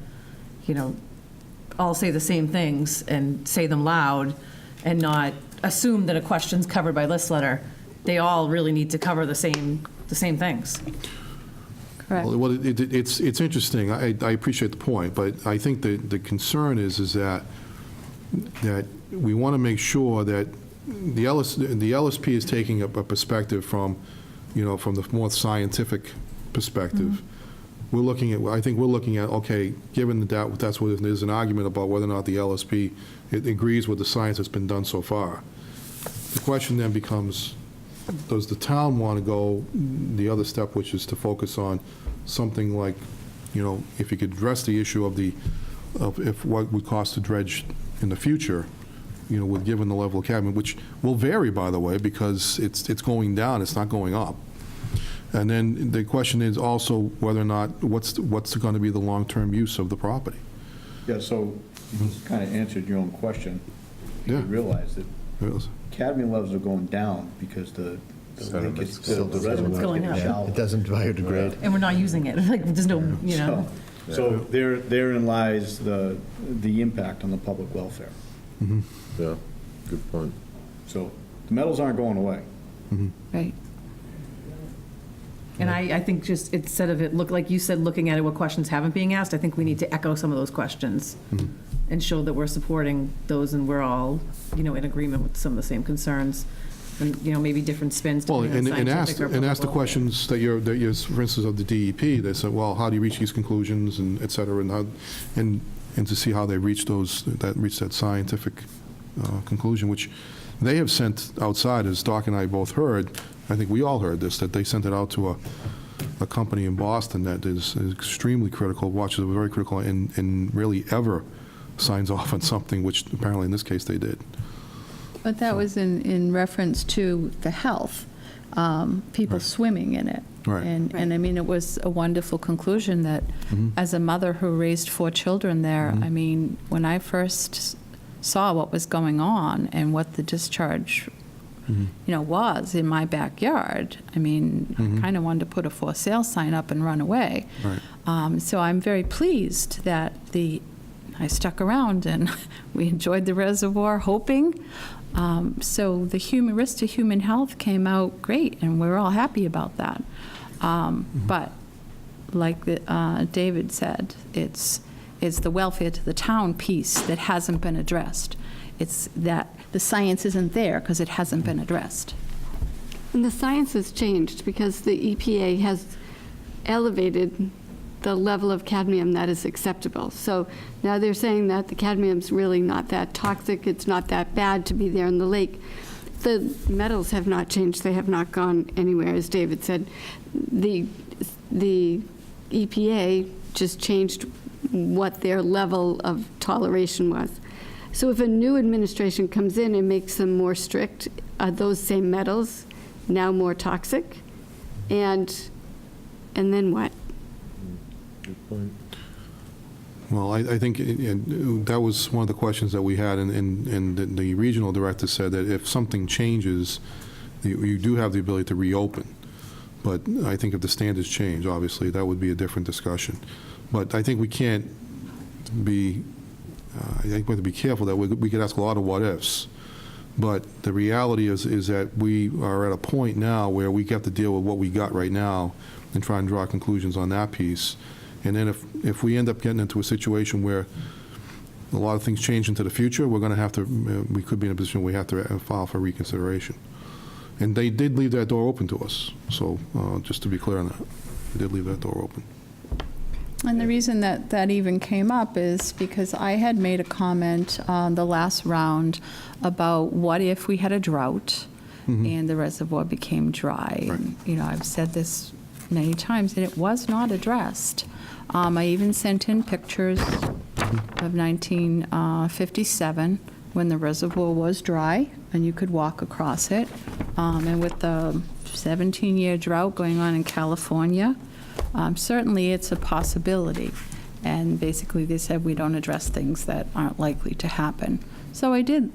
all say the same things and say them loud and not assume that a question's covered by list letter. They all really need to cover the same things. Correct. Well, it's interesting. I appreciate the point, but I think the concern is that we want to make sure that the LSP is taking a perspective from the more scientific perspective. I think we're looking at, okay, given that that's what there's an argument about whether or not the LSP agrees with the science that's been done so far. The question then becomes, does the town want to go the other step, which is to focus on something like, if you could address the issue of if what would cost to dredge in the future, with given the level of cadmium, which will vary, by the way, because it's going down, it's not going up. And then the question is also whether or not, what's going to be the long-term use of the property? Yeah, so you kind of answered your own question. You Yeah. realize that Yes. cadmium levels are going down because the lake is, the Sediment's reservoir's going getting up. shallower. It doesn't biodegrade. And we're not using it. There's no, So therein lies the impact on the public welfare. Yeah, good point. So the metals aren't going away. Right. And I think just instead of it, like you said, looking at it, what questions haven't being asked, I think we need to echo some of those questions and show that we're supporting those and we're all, in agreement with some of the same concerns and, maybe different spins. Well, depending on and scientific or ask the public welfare. questions that you're, for instance, of the DEP, they said, well, how do you reach these conclusions, and et cetera, and to see how they reach that scientific conclusion, which they have sent outside, as Doc and I both heard. I think we all heard this, that they sent it out to a company in Boston that is extremely critical, watches it very critical, and really ever signs off on something, which apparently in this case they did. But that was in reference to the health, people swimming in it. Right. And I mean, it was a wonderful conclusion that as a mother who raised 4 children there, I mean, when I first saw what was going on and what the discharge was in my backyard. I mean, I kind of wanted to put a for sale sign up and run away. Right. So I'm very pleased that I stuck around and we enjoyed the reservoir, hoping. So the risk to human health came out great, and we're all happy about that. But like David said, it's the welfare to the town piece that hasn't been addressed. It's that the science isn't there because it hasn't been addressed. And the science has changed because the EPA has elevated the level of cadmium that is acceptable. So now they're saying that the cadmium's really not that toxic, it's not that bad to be there in the lake. The metals have not changed, they have not gone anywhere, as David said. The EPA just changed what their level of toleration was. So if a new administration comes in and makes them more strict, are those same metals now more toxic? And then what? Good point. Well, I think that was one of the questions that we had, and the regional director said that if something changes, you do have the ability to reopen. But I think if the standards change, obviously, that would be a different discussion. But I think we can't be, I think we have to be careful that we could ask a lot of what-ifs. But the reality is that we are at a point now where we have to deal with what we got right now and try and draw conclusions on that piece. And then if we end up getting into a situation where a lot of things change into the future, we're going to have to, we could be in a position where we have to file for reconsideration. And they did leave that door open to us. So just to be clear on that, they did leave that door open. And the reason that even came up is because I had made a comment on the last round about what if we had a drought and the reservoir became dry. Right. And, I've said this many times, and it was not addressed. I even sent in pictures of 1957 when the reservoir was dry and you could walk across it. And with the 17-year drought going on in California, certainly it's a possibility. And basically they said we don't address things that aren't likely to happen. So I did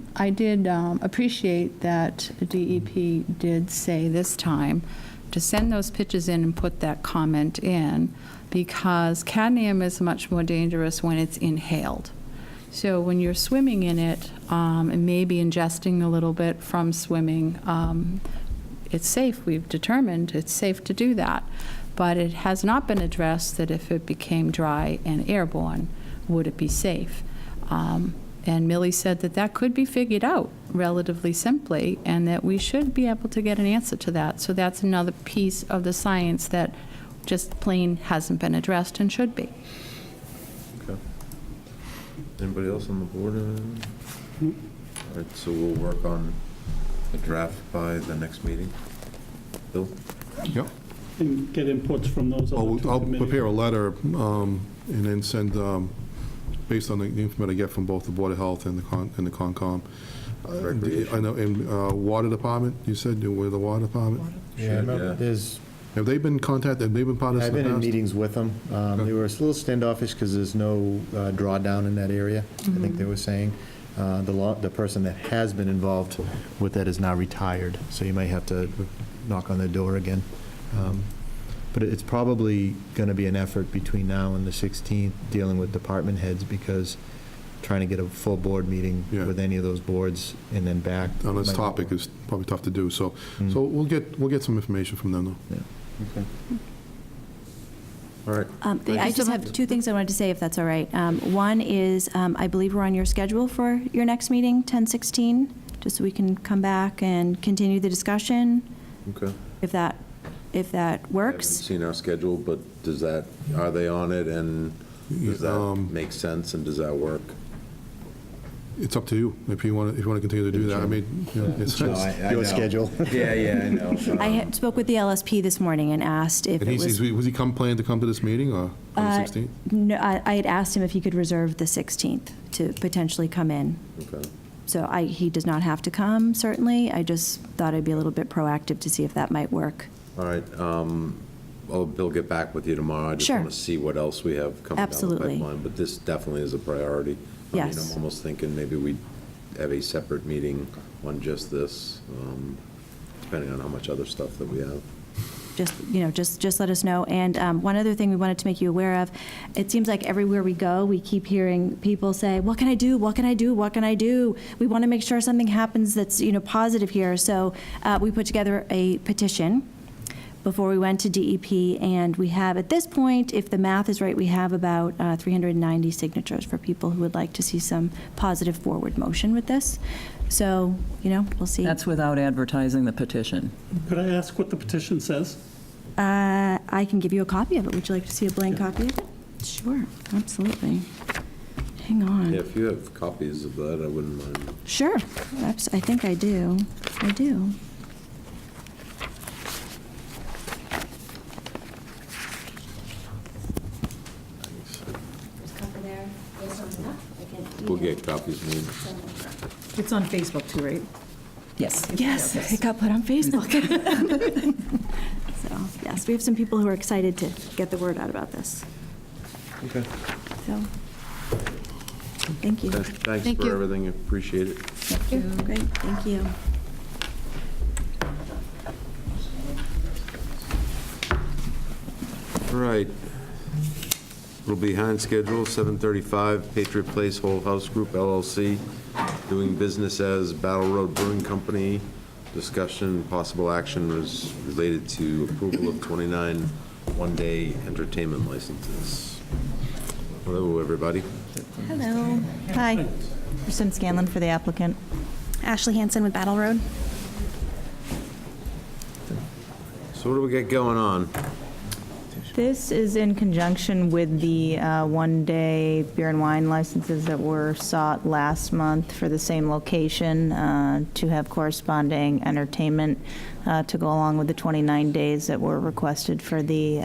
appreciate that DEP did say this time to send those pictures in and put that comment in, because cadmium is much more dangerous when it's inhaled. So when you're swimming in it and maybe ingesting a little bit from swimming, it's safe. We've determined it's safe to do that. But it has not been addressed that if it became dry and airborne, would it be safe? And Millie said that could be figured out relatively simply, and that we should be able to get an answer to that. So that's another piece of the science that just plain hasn't been addressed and should be. Okay. Anybody else on the board? All right, so we'll work on the draft by the next meeting. Bill? Yep. And get inputs from those other two I'll committees. prepare a letter and then send, based on the information I get from both the Board of Health and the Concom. I know, and Water Department, you said, with the Water Department? Yeah, there's, Have they been contacted, have they been part of this I've in the been in past? meetings with them. They were a little standoffish because there's no drawdown in that area, I think they were saying. The person that has been involved with that is now retired, so you might have to knock on their door again. But it's probably going to be an effort between now and the 16th, dealing with department heads, because trying to get a full board meeting with any of those boards and then back. On this topic is probably tough to do, so we'll get some information from them, though. Yeah. Okay. All right. I just have two things I wanted to say, if that's all right. One is, I believe we're on your schedule for your next meeting, 10/16, just so we can come back and continue the discussion, Okay. if that works. I haven't seen our schedule, but are they on it, and does that make sense, and does that work? It's up to you, if you want to continue to do that. I mean, it's, Your schedule. Yeah, I know. I spoke with the LSP this morning and asked if and it was... was he planning to come to this meeting, or on the 16th? No, I had asked him if he could reserve the 16th to potentially come in. Okay. So he does not have to come, certainly. I just thought I'd be a little bit proactive to see if that might work. All right. Bill, get back with you tomorrow. I just Sure. want to see what else we have coming Absolutely. down the pipeline, but this definitely is a priority. I mean, Yes. I'm almost thinking maybe we have a separate meeting on just this, depending on how much other stuff that we have. Just let us know. And one other thing we wanted to make you aware of, it seems like everywhere we go, we keep hearing people say, what can I do? What can I do? What can I do? We want to make sure something happens that's, positive here. So we put together a petition before we went to DEP, and we have, at this point, if the math is right, we have about 390 signatures for people who would like to see some positive forward motion with this. So, we'll see. That's without advertising the petition. Could I ask what the petition says? I can give you a copy of it. Would you like to see a blank copy of it? Sure, absolutely. Hang on. Yeah, if you have copies of that, I wouldn't mind. Sure, I think I do. I do. We'll get copies made. It's on Facebook too, right? Yes. Yes, it got put on Facebook. So, yes, we have some people who are excited to get the word out about this. Okay. So, thank you. Thanks Thank for you. everything, appreciate it. Thank you. Great, thank you. All right. A little behind schedule, 7:35, Patriot Place Whole House Group LLC, doing business as Battle Road Brewing Company. Discussion, possible action is related to approval of 29 one-day entertainment licenses. Hello, everybody. Hello. Hi. Kristen Scanlon for the applicant. Ashley Hansen with Battle Road. So what do we got going on? This is in conjunction with the one-day beer and wine licenses that were sought last month for the same location to have corresponding entertainment to go along with the 29 days that were requested for the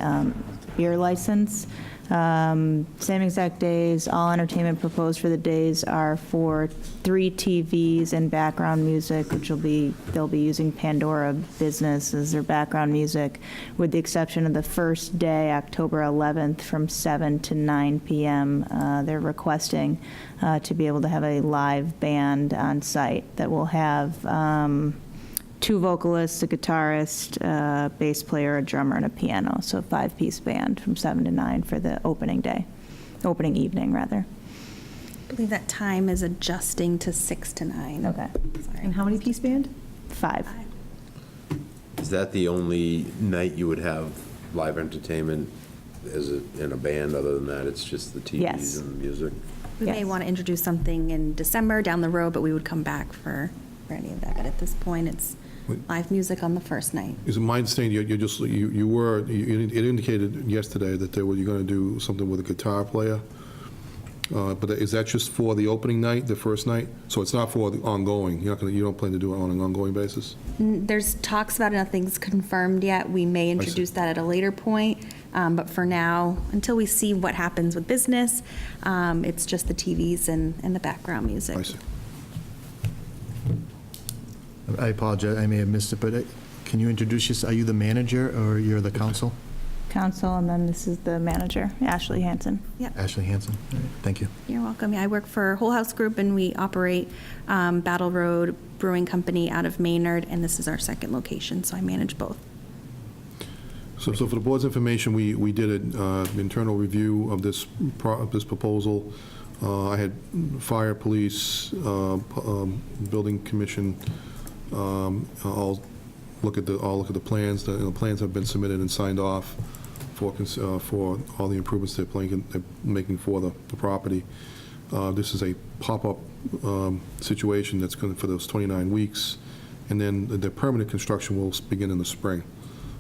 beer license. Same exact days. All entertainment proposed for the days are for 3 TVs and background music, which they'll be using Pandora Business as their background music, with the exception of the first day, October 11th, from 7 to 9 p.m. They're requesting to be able to have a live band on site that will have 2 vocalists, a guitarist, a bass player, a drummer, and a piano. So a 5-piece band from 7 to 9 for the opening evening, rather. I believe that time is adjusting to 6 to 9. Okay. Sorry. And how many piece band? 5. Is that the only night you would have live entertainment in a band? Other than that, it's just the TVs Yes. and the music? We may want to introduce something in December down the road, but we would come back for any of that. But at this point, it's live music on the first night. Is it my understanding, it indicated yesterday that you're going to do something with a guitar player? But is that just for the opening night, the first night? So it's not for the ongoing? You don't plan to do it on an ongoing basis? There's talks about it, nothing's confirmed yet. We may introduce that at a later point. But for now, until we see what happens with business, it's just the TVs and the background music. I see. I apologize, I may have missed it, but can you introduce yourself? Are you the manager or you're the counsel? Council, and then this is the manager, Ashley Hansen. Yep. Ashley Hansen. All right, thank you. You're welcome. Yeah, I work for Whole House Group, and we operate Battle Road Brewing Company out of Maynard, and this is our second location, so I manage both. So for the board's information, we did an internal review of this proposal. I had fire, police, building commission, all look at the plans. The plans have been submitted and signed off for all the improvements they're making for the property. This is a pop-up situation that's going for those 29 weeks, and then the permanent construction will begin in the spring.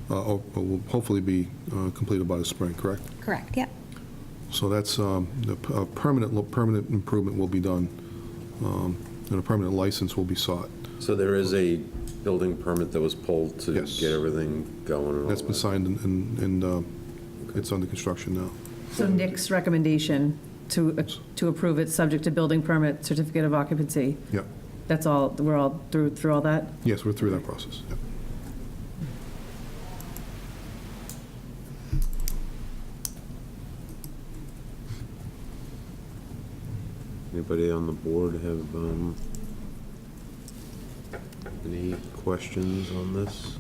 Or will hopefully be completed by the spring, correct? Correct, yep. So that's the permanent improvement will be done, and a permanent license will be sought. So there is a building permit that was pulled to get everything going and all That's been that? signed, and it's under construction now. So Nick's recommendation to approve it, subject to building permit, certificate of occupancy. Yep. That's all, we're all through all that? Yes, we're through that process. Yep. Anybody on the board have Any questions on this?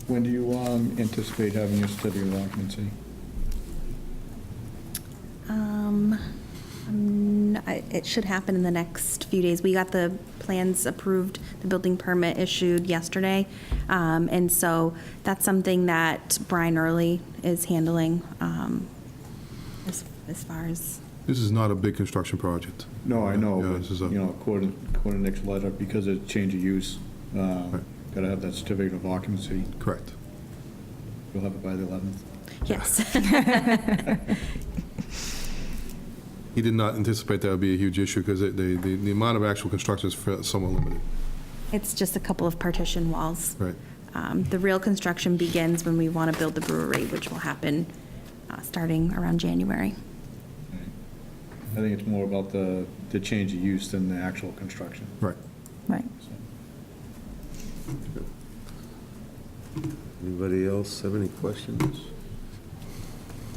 When do you anticipate having your certificate of occupancy? It should happen in the next few days. We got the plans approved, the building permit issued yesterday. And so that's something that Brian Early is handling as far as. This is not a big construction project. No, I know, Yeah, but, this is a- according to Nick's letter, because it's change of use, got to have that certificate of occupancy. Correct. You'll have it by the 11th? Yes. He did not anticipate that would be a huge issue because the amount of actual construction is somewhat limited. It's just a couple of partition walls. Right. The real construction begins when we want to build the brewery, which will happen starting around January. I think it's more about the change of use than the actual construction. Right. Right. Anybody else have any questions?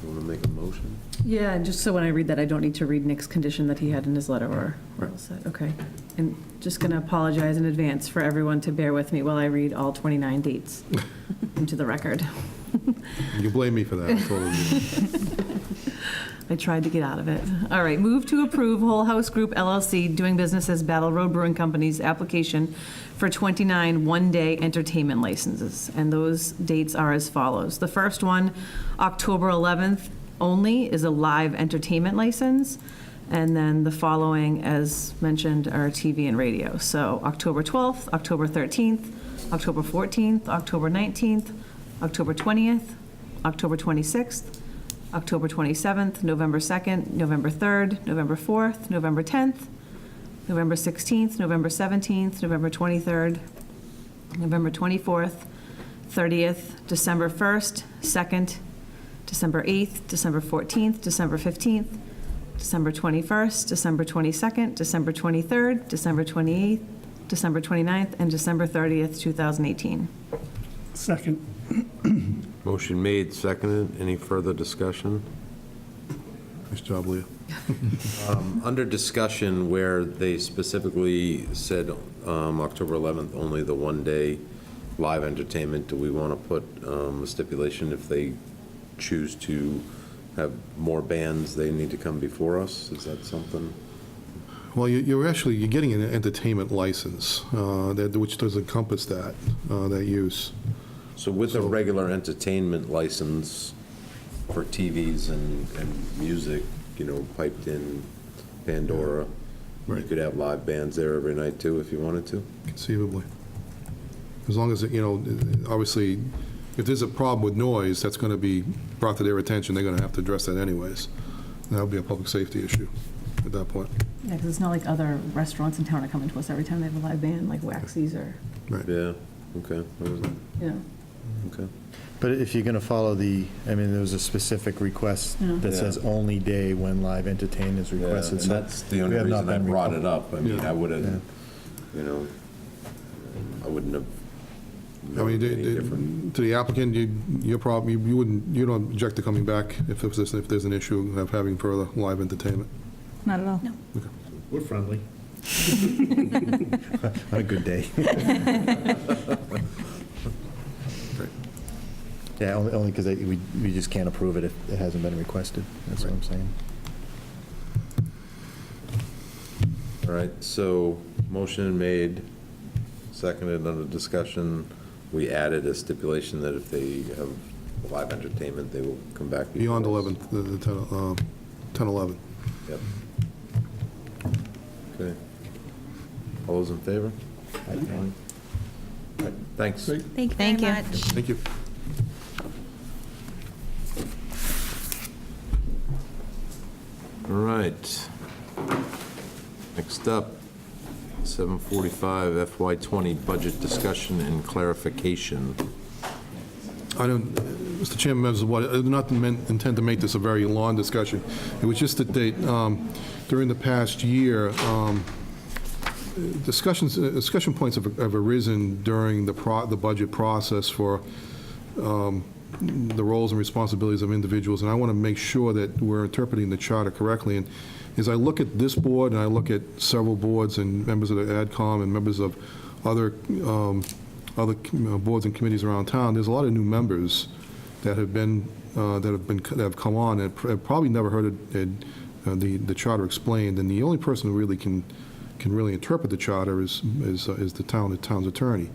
Want to make a motion? Yeah, and just so when I read that, I don't need to read Nick's condition that he had in his letter, or Right. all set, okay. And just going to apologize in advance for everyone to bear with me while I read all 29 dates into the record. You blame me for that. I totally do. I tried to get out of it. All right, move to approve Whole House Group LLC, doing business as Battle Road Brewing Company's application for 29 one-day entertainment licenses. And those dates are as follows. The first one, October 11th only, is a live entertainment license. And then the following, as mentioned, are TV and radio. So October 12th, October 13th, October 14th, October 19th, October 20th, October 26th, October 27th, November 2nd, November 3rd, November 4th, November 10th, November 16th, November 17th, November 23rd, November 24th, 30th, December 1st, 2nd, December 8th, December 14th, December 15th, December 21st, December 22nd, December 23rd, December 28th, December 29th, and December 30th, 2018. Second. Motion made, seconded. Any further discussion? Nice job, Leah. Under discussion where they specifically said October 11th, only the one-day live entertainment, do we want to put a stipulation if they choose to have more bands, they need to come before us? Is that something? Well, you're getting an entertainment license, which does encompass that use. So with a regular entertainment license for TVs and music, piped in Pandora, you could have live bands there every night too, if you wanted to? Conceivably. As long as, obviously, if there's a problem with noise, that's going to be brought to their attention, they're going to have to address that anyways. That would be a public safety issue at that point. Yeah, because it's not like other restaurants in town are coming to us every time they have a live band, like Waxy's or, Right. Yeah, okay. Okay. But if you're going to follow there was a specific request Yeah. that says only day when live entertainment is Yeah, requested. and so that's the we only have not reason I been brought requ- it up. I mean, Yeah. I would have, I wouldn't have I mean, known any different. to the applicant, you don't object to coming back if there's an issue of having further live entertainment? Not at all. We're friendly. On a good day. Yeah, only because we just can't approve it if it hasn't been requested. That's what I'm saying. All right, so motion made, seconded under discussion. We added a stipulation that if they have live entertainment, they will come back. before Beyond us. 11th, the 10/11. Yep. Okay. All those in favor? All right, thanks. Great. Thank you Thank very you. much. Thank you. All right. Next up, 7:45 FY20 budget discussion and clarification. Mr. Chairman, members of the board, I do not intend to make this a very long discussion. It was just that during the past year, discussion points have arisen during the budget process for the roles and responsibilities of individuals, and I want to make sure that we're interpreting the charter correctly. And as I look at this board, and I look at several boards and members of the AdCom and members of other boards and committees around town, there's a lot of new members that have come on and have probably never heard the charter explained. And the only person who really can really interpret the charter is the town's attorney.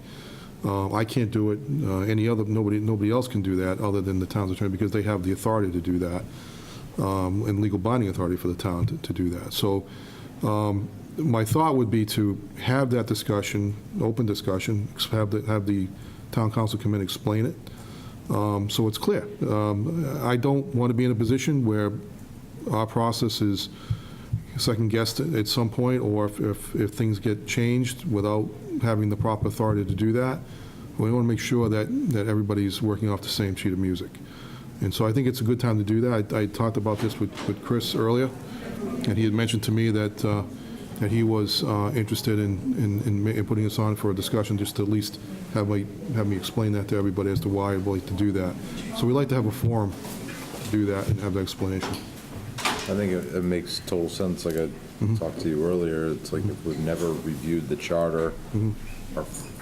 I can't do it. Nobody else can do that other than the town's attorney, because they have the authority to do that, and legal binding authority for the town to do that. So my thought would be to have that discussion, open discussion, have the town council come in and explain it, so it's clear. I don't want to be in a position where our process is second-guessed at some point, or if things get changed without having the proper authority to do that. We want to make sure that everybody's working off the same sheet of music. And so I think it's a good time to do that. I talked about this with Chris earlier, and he had mentioned to me that he was interested in putting us on for a discussion, just to at least have me explain that to everybody as to why I'd like to do that. So we'd like to have a forum to do that and have that explanation. I think it makes total sense. Like I talked to you earlier, it's like if we've never reviewed the charter,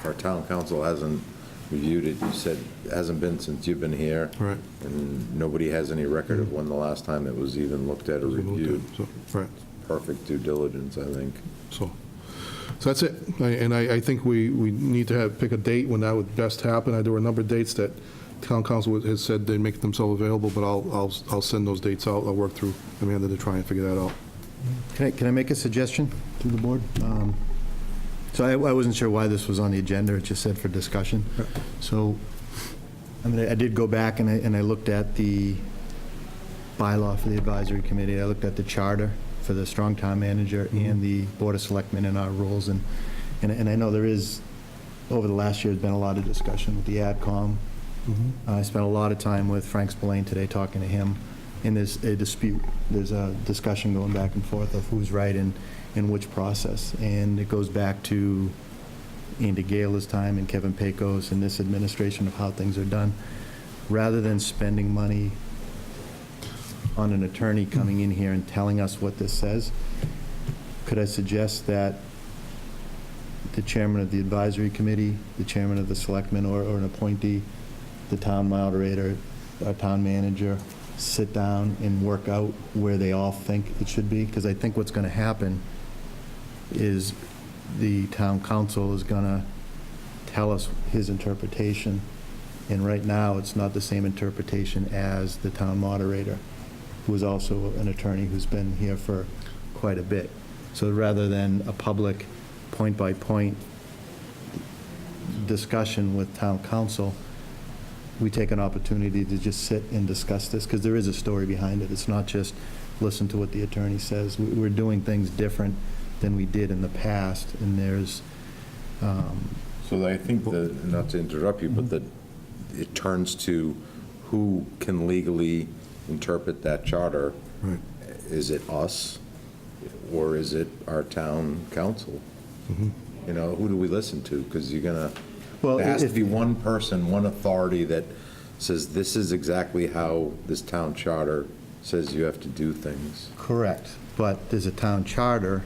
our town council hasn't reviewed it. You said it hasn't been since you've been here. Right. And nobody has any record of when the last time it was even looked at or reviewed. Right. Perfect due diligence, I think. So that's it. I think we need to pick a date when that would best happen. There were a number of dates that town council has said they'd make themselves available, but I'll send those dates out. I'll work through Amanda to try and figure that out. Can I make a suggestion to the board? So I wasn't sure why this was on the agenda. It just said for discussion. So I did go back and I looked at the bylaw for the advisory committee. I looked at the charter for the strong town manager and the board of selectmen and our roles. And I know there is, over the last year, has been a lot of discussion with the AdCom. I spent a lot of time with Frank Spillane today talking to him, and there's a dispute. There's a discussion going back and forth of who's right in which process. And it goes back to Andy Gala's time and Kevin Pecos and this administration of how things are done. Rather than spending money on an attorney coming in here and telling us what this says, could I suggest that the chairman of the advisory committee, the chairman of the selectmen, or an appointee, the town moderator, our town manager, sit down and work out where they all think it should be? Because I think what's going to happen is the town council is going to tell us his interpretation, and right now it's not the same interpretation as the town moderator, who is also an attorney who's been here for quite a bit. So rather than a public point-by-point discussion with town council, we take an opportunity to just sit and discuss this, because there is a story behind it. It's not just listen to what the attorney says. We're doing things different than we did in the past, and there's... So I think that, not to interrupt you, but that it turns to who can legally interpret that charter. Right. Is it us, or is it our town council? You know, who do we listen to? Because you're going to... There has to be one person, one authority that says this is exactly how this town charter says you have to do things. Correct, but there's a town charter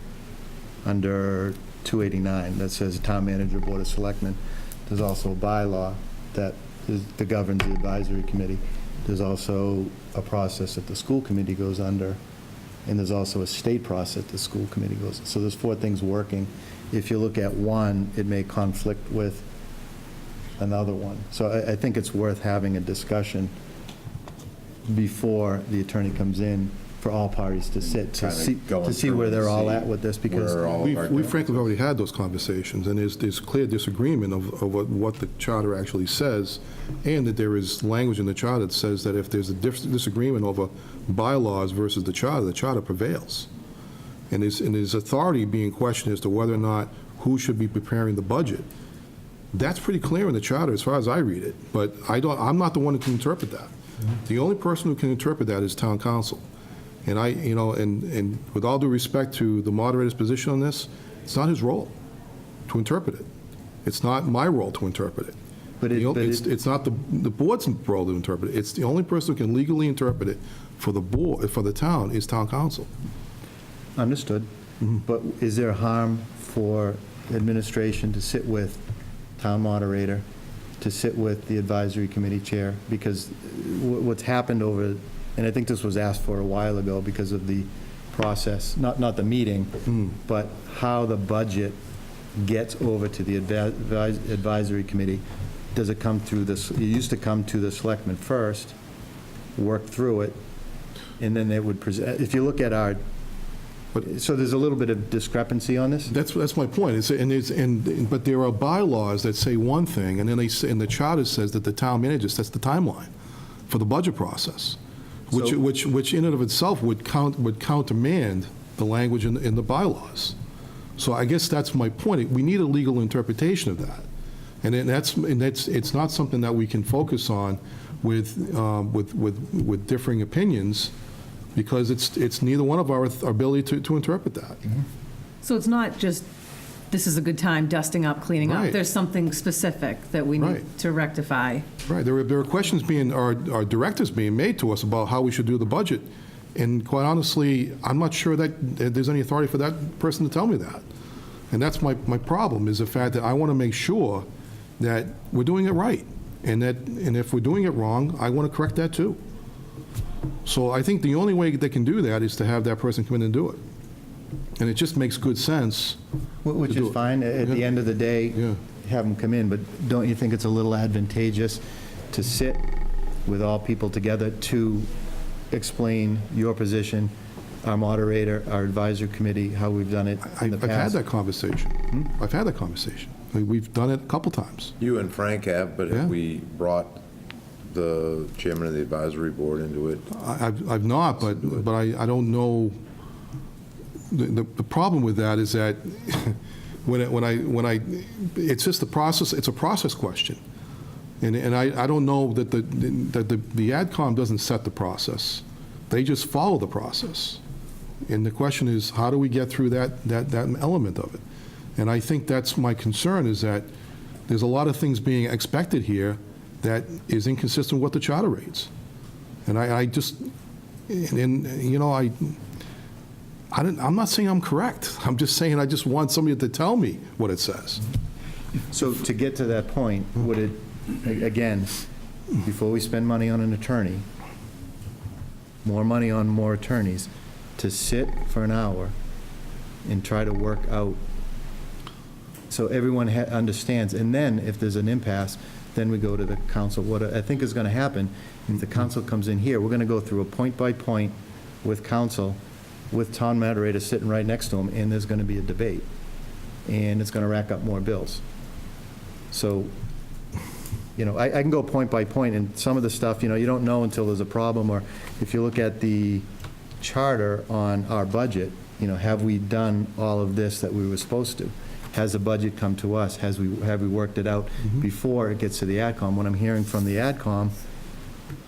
under 289 that says town manager, board of selectmen. There's also a bylaw that governs the advisory committee. There's also a process that the school committee goes under, and there's also a state process the school committee goes. So there's 4 things working. If you look at one, it may conflict with another one. So I think it's worth having a discussion before the attorney comes in for all parties to sit, to see where they're all at with this, because we frankly already had those conversations, and there's clear disagreement of what the charter actually says, and that there is language in the charter that says that if there's a disagreement over bylaws versus the charter prevails. And there's authority being questioned as to whether or not who should be preparing the budget. That's pretty clear in the charter as far as I read it, but I'm not the one who can interpret that. The only person who can interpret that is town council. And and with all due respect to the moderator's position on this, it's not his role to interpret it. It's not my role to interpret it. But It's not the board's role to interpret it. It's the only person who can legally interpret it for the board, for the town, is town council. Understood. But is there harm for administration to sit with town moderator, to sit with the advisory committee chair? Because what's happened over, and I think this was asked for a while ago because of the process, not the meeting, but how the budget gets over to the advisory committee. Does it come through this, it used to come to the selectmen first, work through it, and then they would present, if you look at our, so there's a little bit of discrepancy on this? That's my point. But there are bylaws that say one thing, and then they say, and the charter says that the town manager sets the timeline for the budget process, which in and of itself would countermand the language in the bylaws. So I guess that's my point. We need a legal interpretation of that, and it's not something that we can focus on with differing opinions, because it's neither one of our ability to interpret that. So it's not just, this is a good time, dusting up, cleaning up. Right. There's something specific that we need Right. to rectify. Right, there are questions our directives being made to us about how we should do the budget, and quite honestly, I'm not sure that there's any authority for that person to tell me that. And that's my problem, is the fact that I want to make sure that we're doing it right, and if we're doing it wrong, I want to correct that too. So I think the only way they can do that is to have that person come in and do it. And it just makes good sense. Which is fine. At the end of the day, have them come in, but don't you think it's a little advantageous to sit with all people together to explain your position, our moderator, our advisory committee, how we've done it in the past? I've had that conversation. I've had that conversation. We've done it a couple times. You and Frank have, but have we brought the chairman of the advisory board into it? I've not, but I don't know. The problem with that is that it's just the process. It's a process question, and I don't know that the AdCom doesn't set the process. They just follow the process, and the question is, how do we get through that element of it? And I think that's my concern, is that there's a lot of things being expected here that is inconsistent with what the charter reads. And I'm not saying I'm correct. I'm just saying I just want somebody to tell me what it says. So to get to that point, would it, again, before we spend money on an attorney, more money on more attorneys, to sit for an hour and try to work out so everyone understands, and then if there's an impasse, then we go to the council. What I think is going to happen, if the council comes in here, we're going to go through a point-by-point with council, with town moderator sitting right next to them, and there's going to be a debate, and it's going to rack up more bills. So, I can go point by point, and some of the stuff, you don't know until there's a problem, or if you look at the charter on our budget, have we done all of this that we were supposed to? Has the budget come to us? Have we worked it out before it gets to the AdCom? What I'm hearing from the AdCom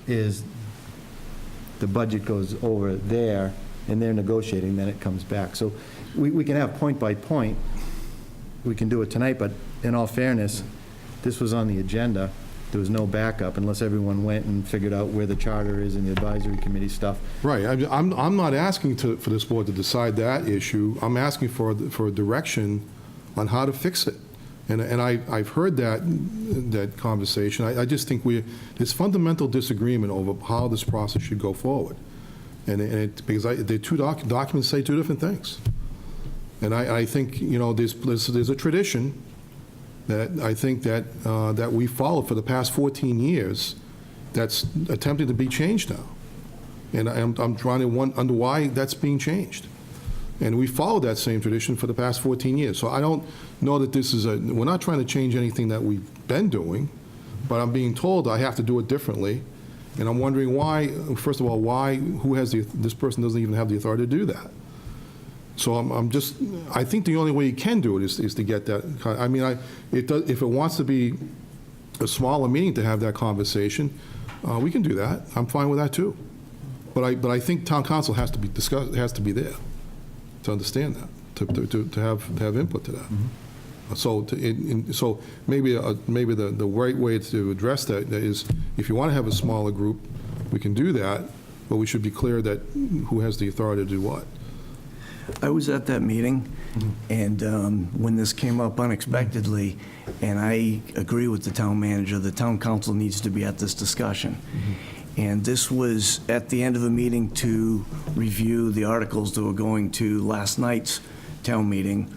is the budget goes over there, and they're negotiating, then it comes back. So we can have point by point. We can do it tonight, but in all fairness, this was on the agenda. There was no backup unless everyone went and figured out where the charter is and the advisory committee stuff. Right. I'm not asking for this board to decide that issue. I'm asking for a direction on how to fix it. And I've heard that conversation. I just think there's fundamental disagreement over how this process should go forward. Because the two documents say two different things. And I think, there's a tradition that I think that we followed for the past 14 years that's attempting to be changed now. And I'm trying to wonder why that's being changed. And we followed that same tradition for the past 14 years. So I don't know that we're not trying to change anything that we've been doing, but I'm being told I have to do it differently. And I'm wondering why, first of all, this person doesn't even have the authority to do that. So I think the only way you can do it is to get that. I mean, if it wants to be a smaller meeting to have that conversation, we can do that. I'm fine with that too. But I think town council has to be there to understand that, to have input to that. So maybe the right way to address that is, if you want to have a smaller group, we can do that, but we should be clear that who has the authority to do what. I was at that meeting, and when this came up unexpectedly, and I agree with the town manager, the town council needs to be at this discussion. And this was at the end of the meeting to review the articles that were going to last night's town meeting,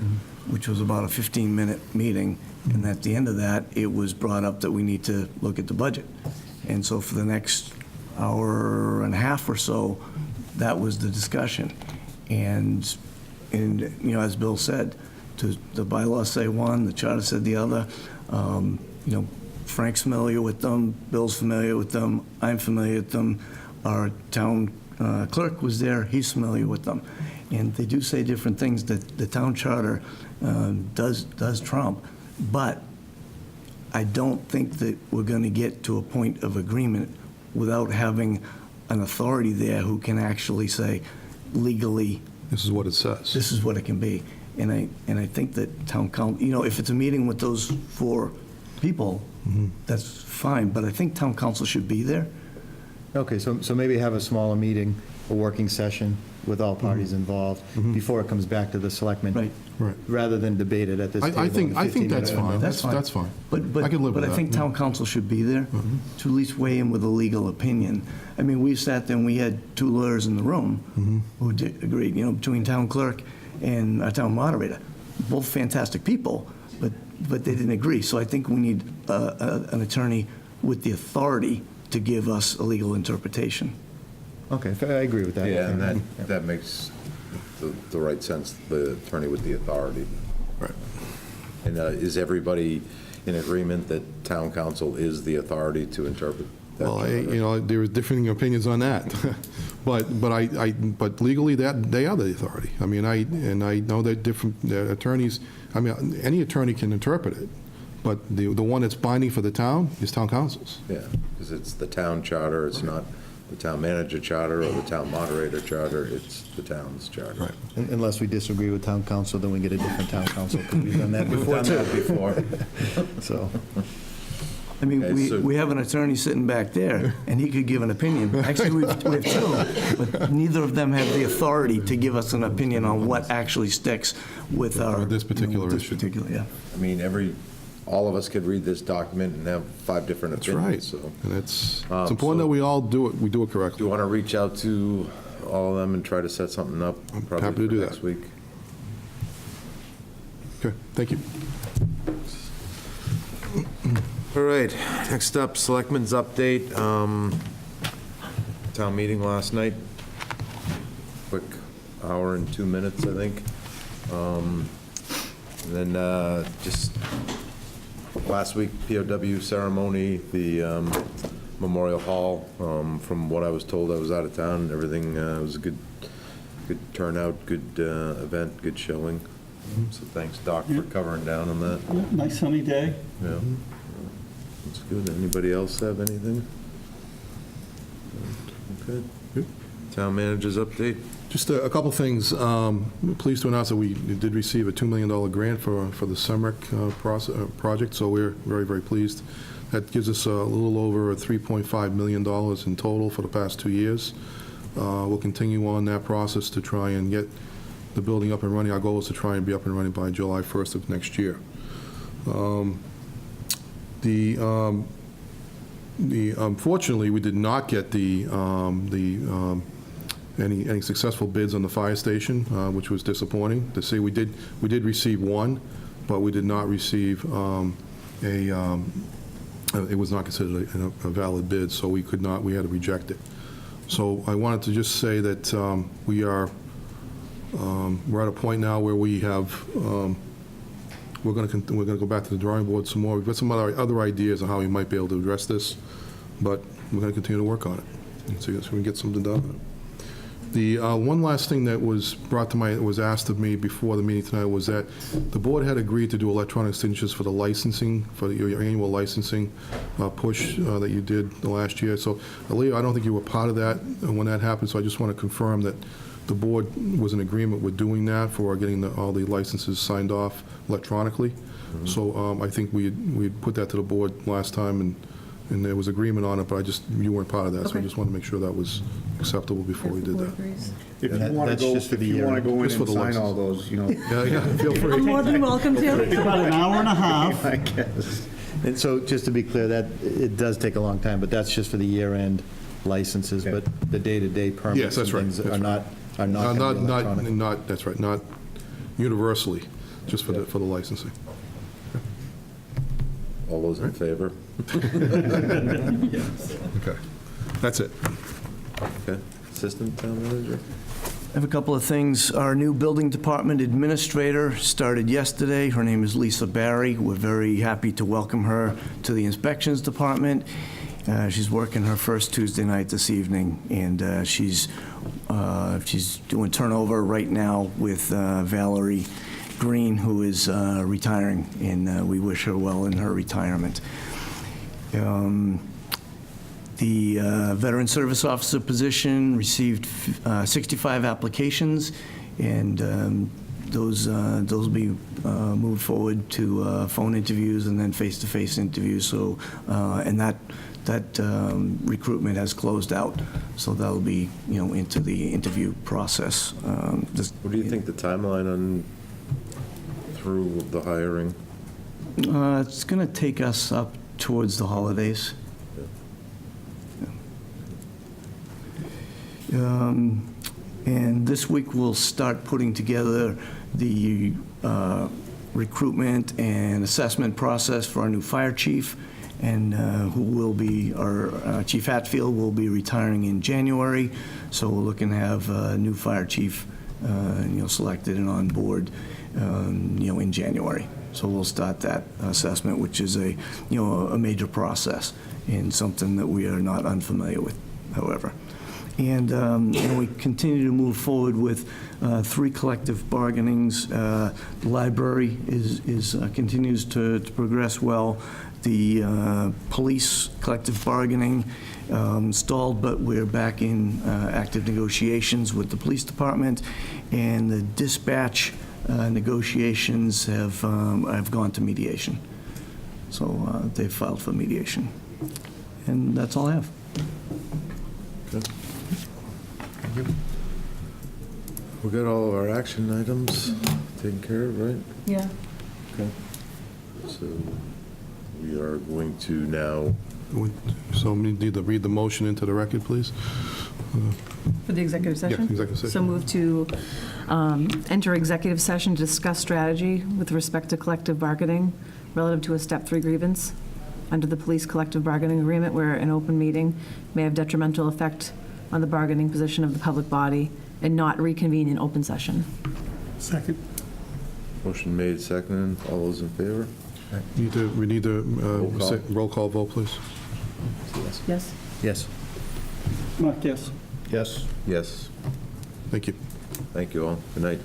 which was about a 15-minute meeting. And at the end of that, it was brought up that we need to look at the budget. And so for the next hour and a half or so, that was the discussion. And as Bill said, the bylaws say one, the charter said the other. Frank's familiar with them, Bill's familiar with them, I'm familiar with them. Our town clerk was there, he's familiar with them. And they do say different things that the town charter does trump. But I don't think that we're going to get to a point of agreement without having an authority there who can actually say legally, this is what it says. This is what it can be. And I think that town council, if it's a meeting with those 4 people, that's fine, but I think town council should be there. Okay, so maybe have a smaller meeting, a working session with all parties involved before it comes back to the selectmen. Right. Rather than debate it at this table. I think that's 15-minute fine. window. That's fine. But I can live with I that, think town council should be there to at least weigh in with a legal opinion. I mean, we sat there and we had 2 lawyers in the room who agreed, between town clerk and our town moderator. Both fantastic people, but they didn't agree. So I think we need an attorney with the authority to give us a legal interpretation. Okay, I agree with that. Yeah, and that makes the right sense, the attorney with the authority. Right. And is everybody in agreement that town council is the authority to interpret that? Well, there are differing opinions on that. But legally, they are the authority. I mean, I know that different attorneys, I mean, any attorney can interpret it, but the one that's binding for the town is town council's. Yeah, because it's the town charter, it's not the town manager charter or the town moderator charter, it's the town's charter. Right. Unless we disagree with town council, then we get a different town council. We've done that before, too. So. I mean, Okay, we have an attorney sitting back there, and he could give an opinion. Actually, we have 2, but neither of them have the authority to give us an opinion on what actually sticks with our... This particular issue. Yeah. I mean, all of us could read this document and have 5 different That's opinions. right. So. And it's important that we all do it correctly. Do you want to reach out to all of them and try to set something up? Probably happy to do next that. week. Okay, thank you. All right, next up, Selectmen's update. Town meeting last night. Quick hour and 2 minutes, I think. And then just last week, POW ceremony, the Memorial Hall. From what I was told, I was out of town. Everything was a good turnout, good event, good showing. So thanks, Doc, for covering down on that. Nice sunny day. Yeah. That's good. Anybody else have anything? Okay. Good. Town manager's update? Just a couple things. We're pleased to announce that we did receive a $2 million grant for the SEMREC project, so we're very, very pleased. That gives us a little over $3.5 million in total for the past 2 years. We'll continue on that process to try and get the building up and running. Our goal is to try and be up and running by July 1st of next year. Unfortunately, we did not get any successful bids on the fire station, which was disappointing. To see, we did receive one, but we did not receive it was not considered a valid bid, so we had to reject it. So I wanted to just say that we're at a point now where we have. We're going to go back to the drawing board some more. We've got some other ideas on how we might be able to address this, but we're going to continue to work on it and see if we can get something done. The one last thing that was asked of me before the meeting tonight was that the board had agreed to do electronic signatures for the licensing, for your annual licensing push that you did the last year. So, Leo, I don't think you were part of that when that happened, so I just want to confirm that the board was in agreement with doing that for getting all the licenses signed off electronically. So I think we had put that to the board last time, and there was agreement on it, but you weren't part of that, so I Okay. just wanted to make sure that was acceptable before we did that. If And you want to that's go, just for if the you year. want to go in Just for and the sign license. all those, Yeah, feel free. I'm more than welcome to. It's about an hour and a half. I guess. And so, just to be clear, that, it does take a long time, but that's just for the year-end licenses, Okay. but the day-to-day permits Yes, that's and right, things that's are not going to be electronic. Not, that's right, not universally, just for the licensing. All those in favor? Okay, that's it. Okay. Assistant Town Manager? I have a couple of things. Our new building department administrator started yesterday. Her name is Lisa Barry. We're very happy to welcome her to the inspections department. She's working her first Tuesday night this evening, and she's doing turnover right now with Valerie Green, who is retiring, and we wish her well in her retirement. The Veteran Service Officer position received 65 applications, and those will be moved forward to phone interviews and then face-to-face interviews. So, and that recruitment has closed out, so that'll be, into the interview process. What do you think the timeline on through the hiring? It's going to take us up towards the holidays. And this week, we'll start putting together the recruitment and assessment process for our new fire chief, and who will be, our Chief Hatfield will be retiring in January, so we're looking to have a new fire chief, selected and on board, in January. So we'll start that assessment, which is a major process and something that we are not unfamiliar with, however. And we continue to move forward with 3 collective bargainings. The library continues to progress well. The police collective bargaining stalled, but we're back in active negotiations with the police department. And the dispatch negotiations have gone to mediation. So they've filed for mediation. And that's all I have. Good. We got all of our action items taken care of, right? Yeah. Okay. So we are going to now, So we need to read the motion into the record, please. For the executive session? Yeah, executive session. So move to enter executive session to discuss strategy with respect to collective bargaining relative to a Step 3 grievance under the police collective bargaining agreement where an open meeting may have detrimental effect on the bargaining position of the public body and not reconvene in open session. Second. motion made, seconded. All those in favor? We need to Roll call. roll call vote, please. Yes? Yes. Mark, yes. Yes. Yes. Thank you. Thank you all. Good night.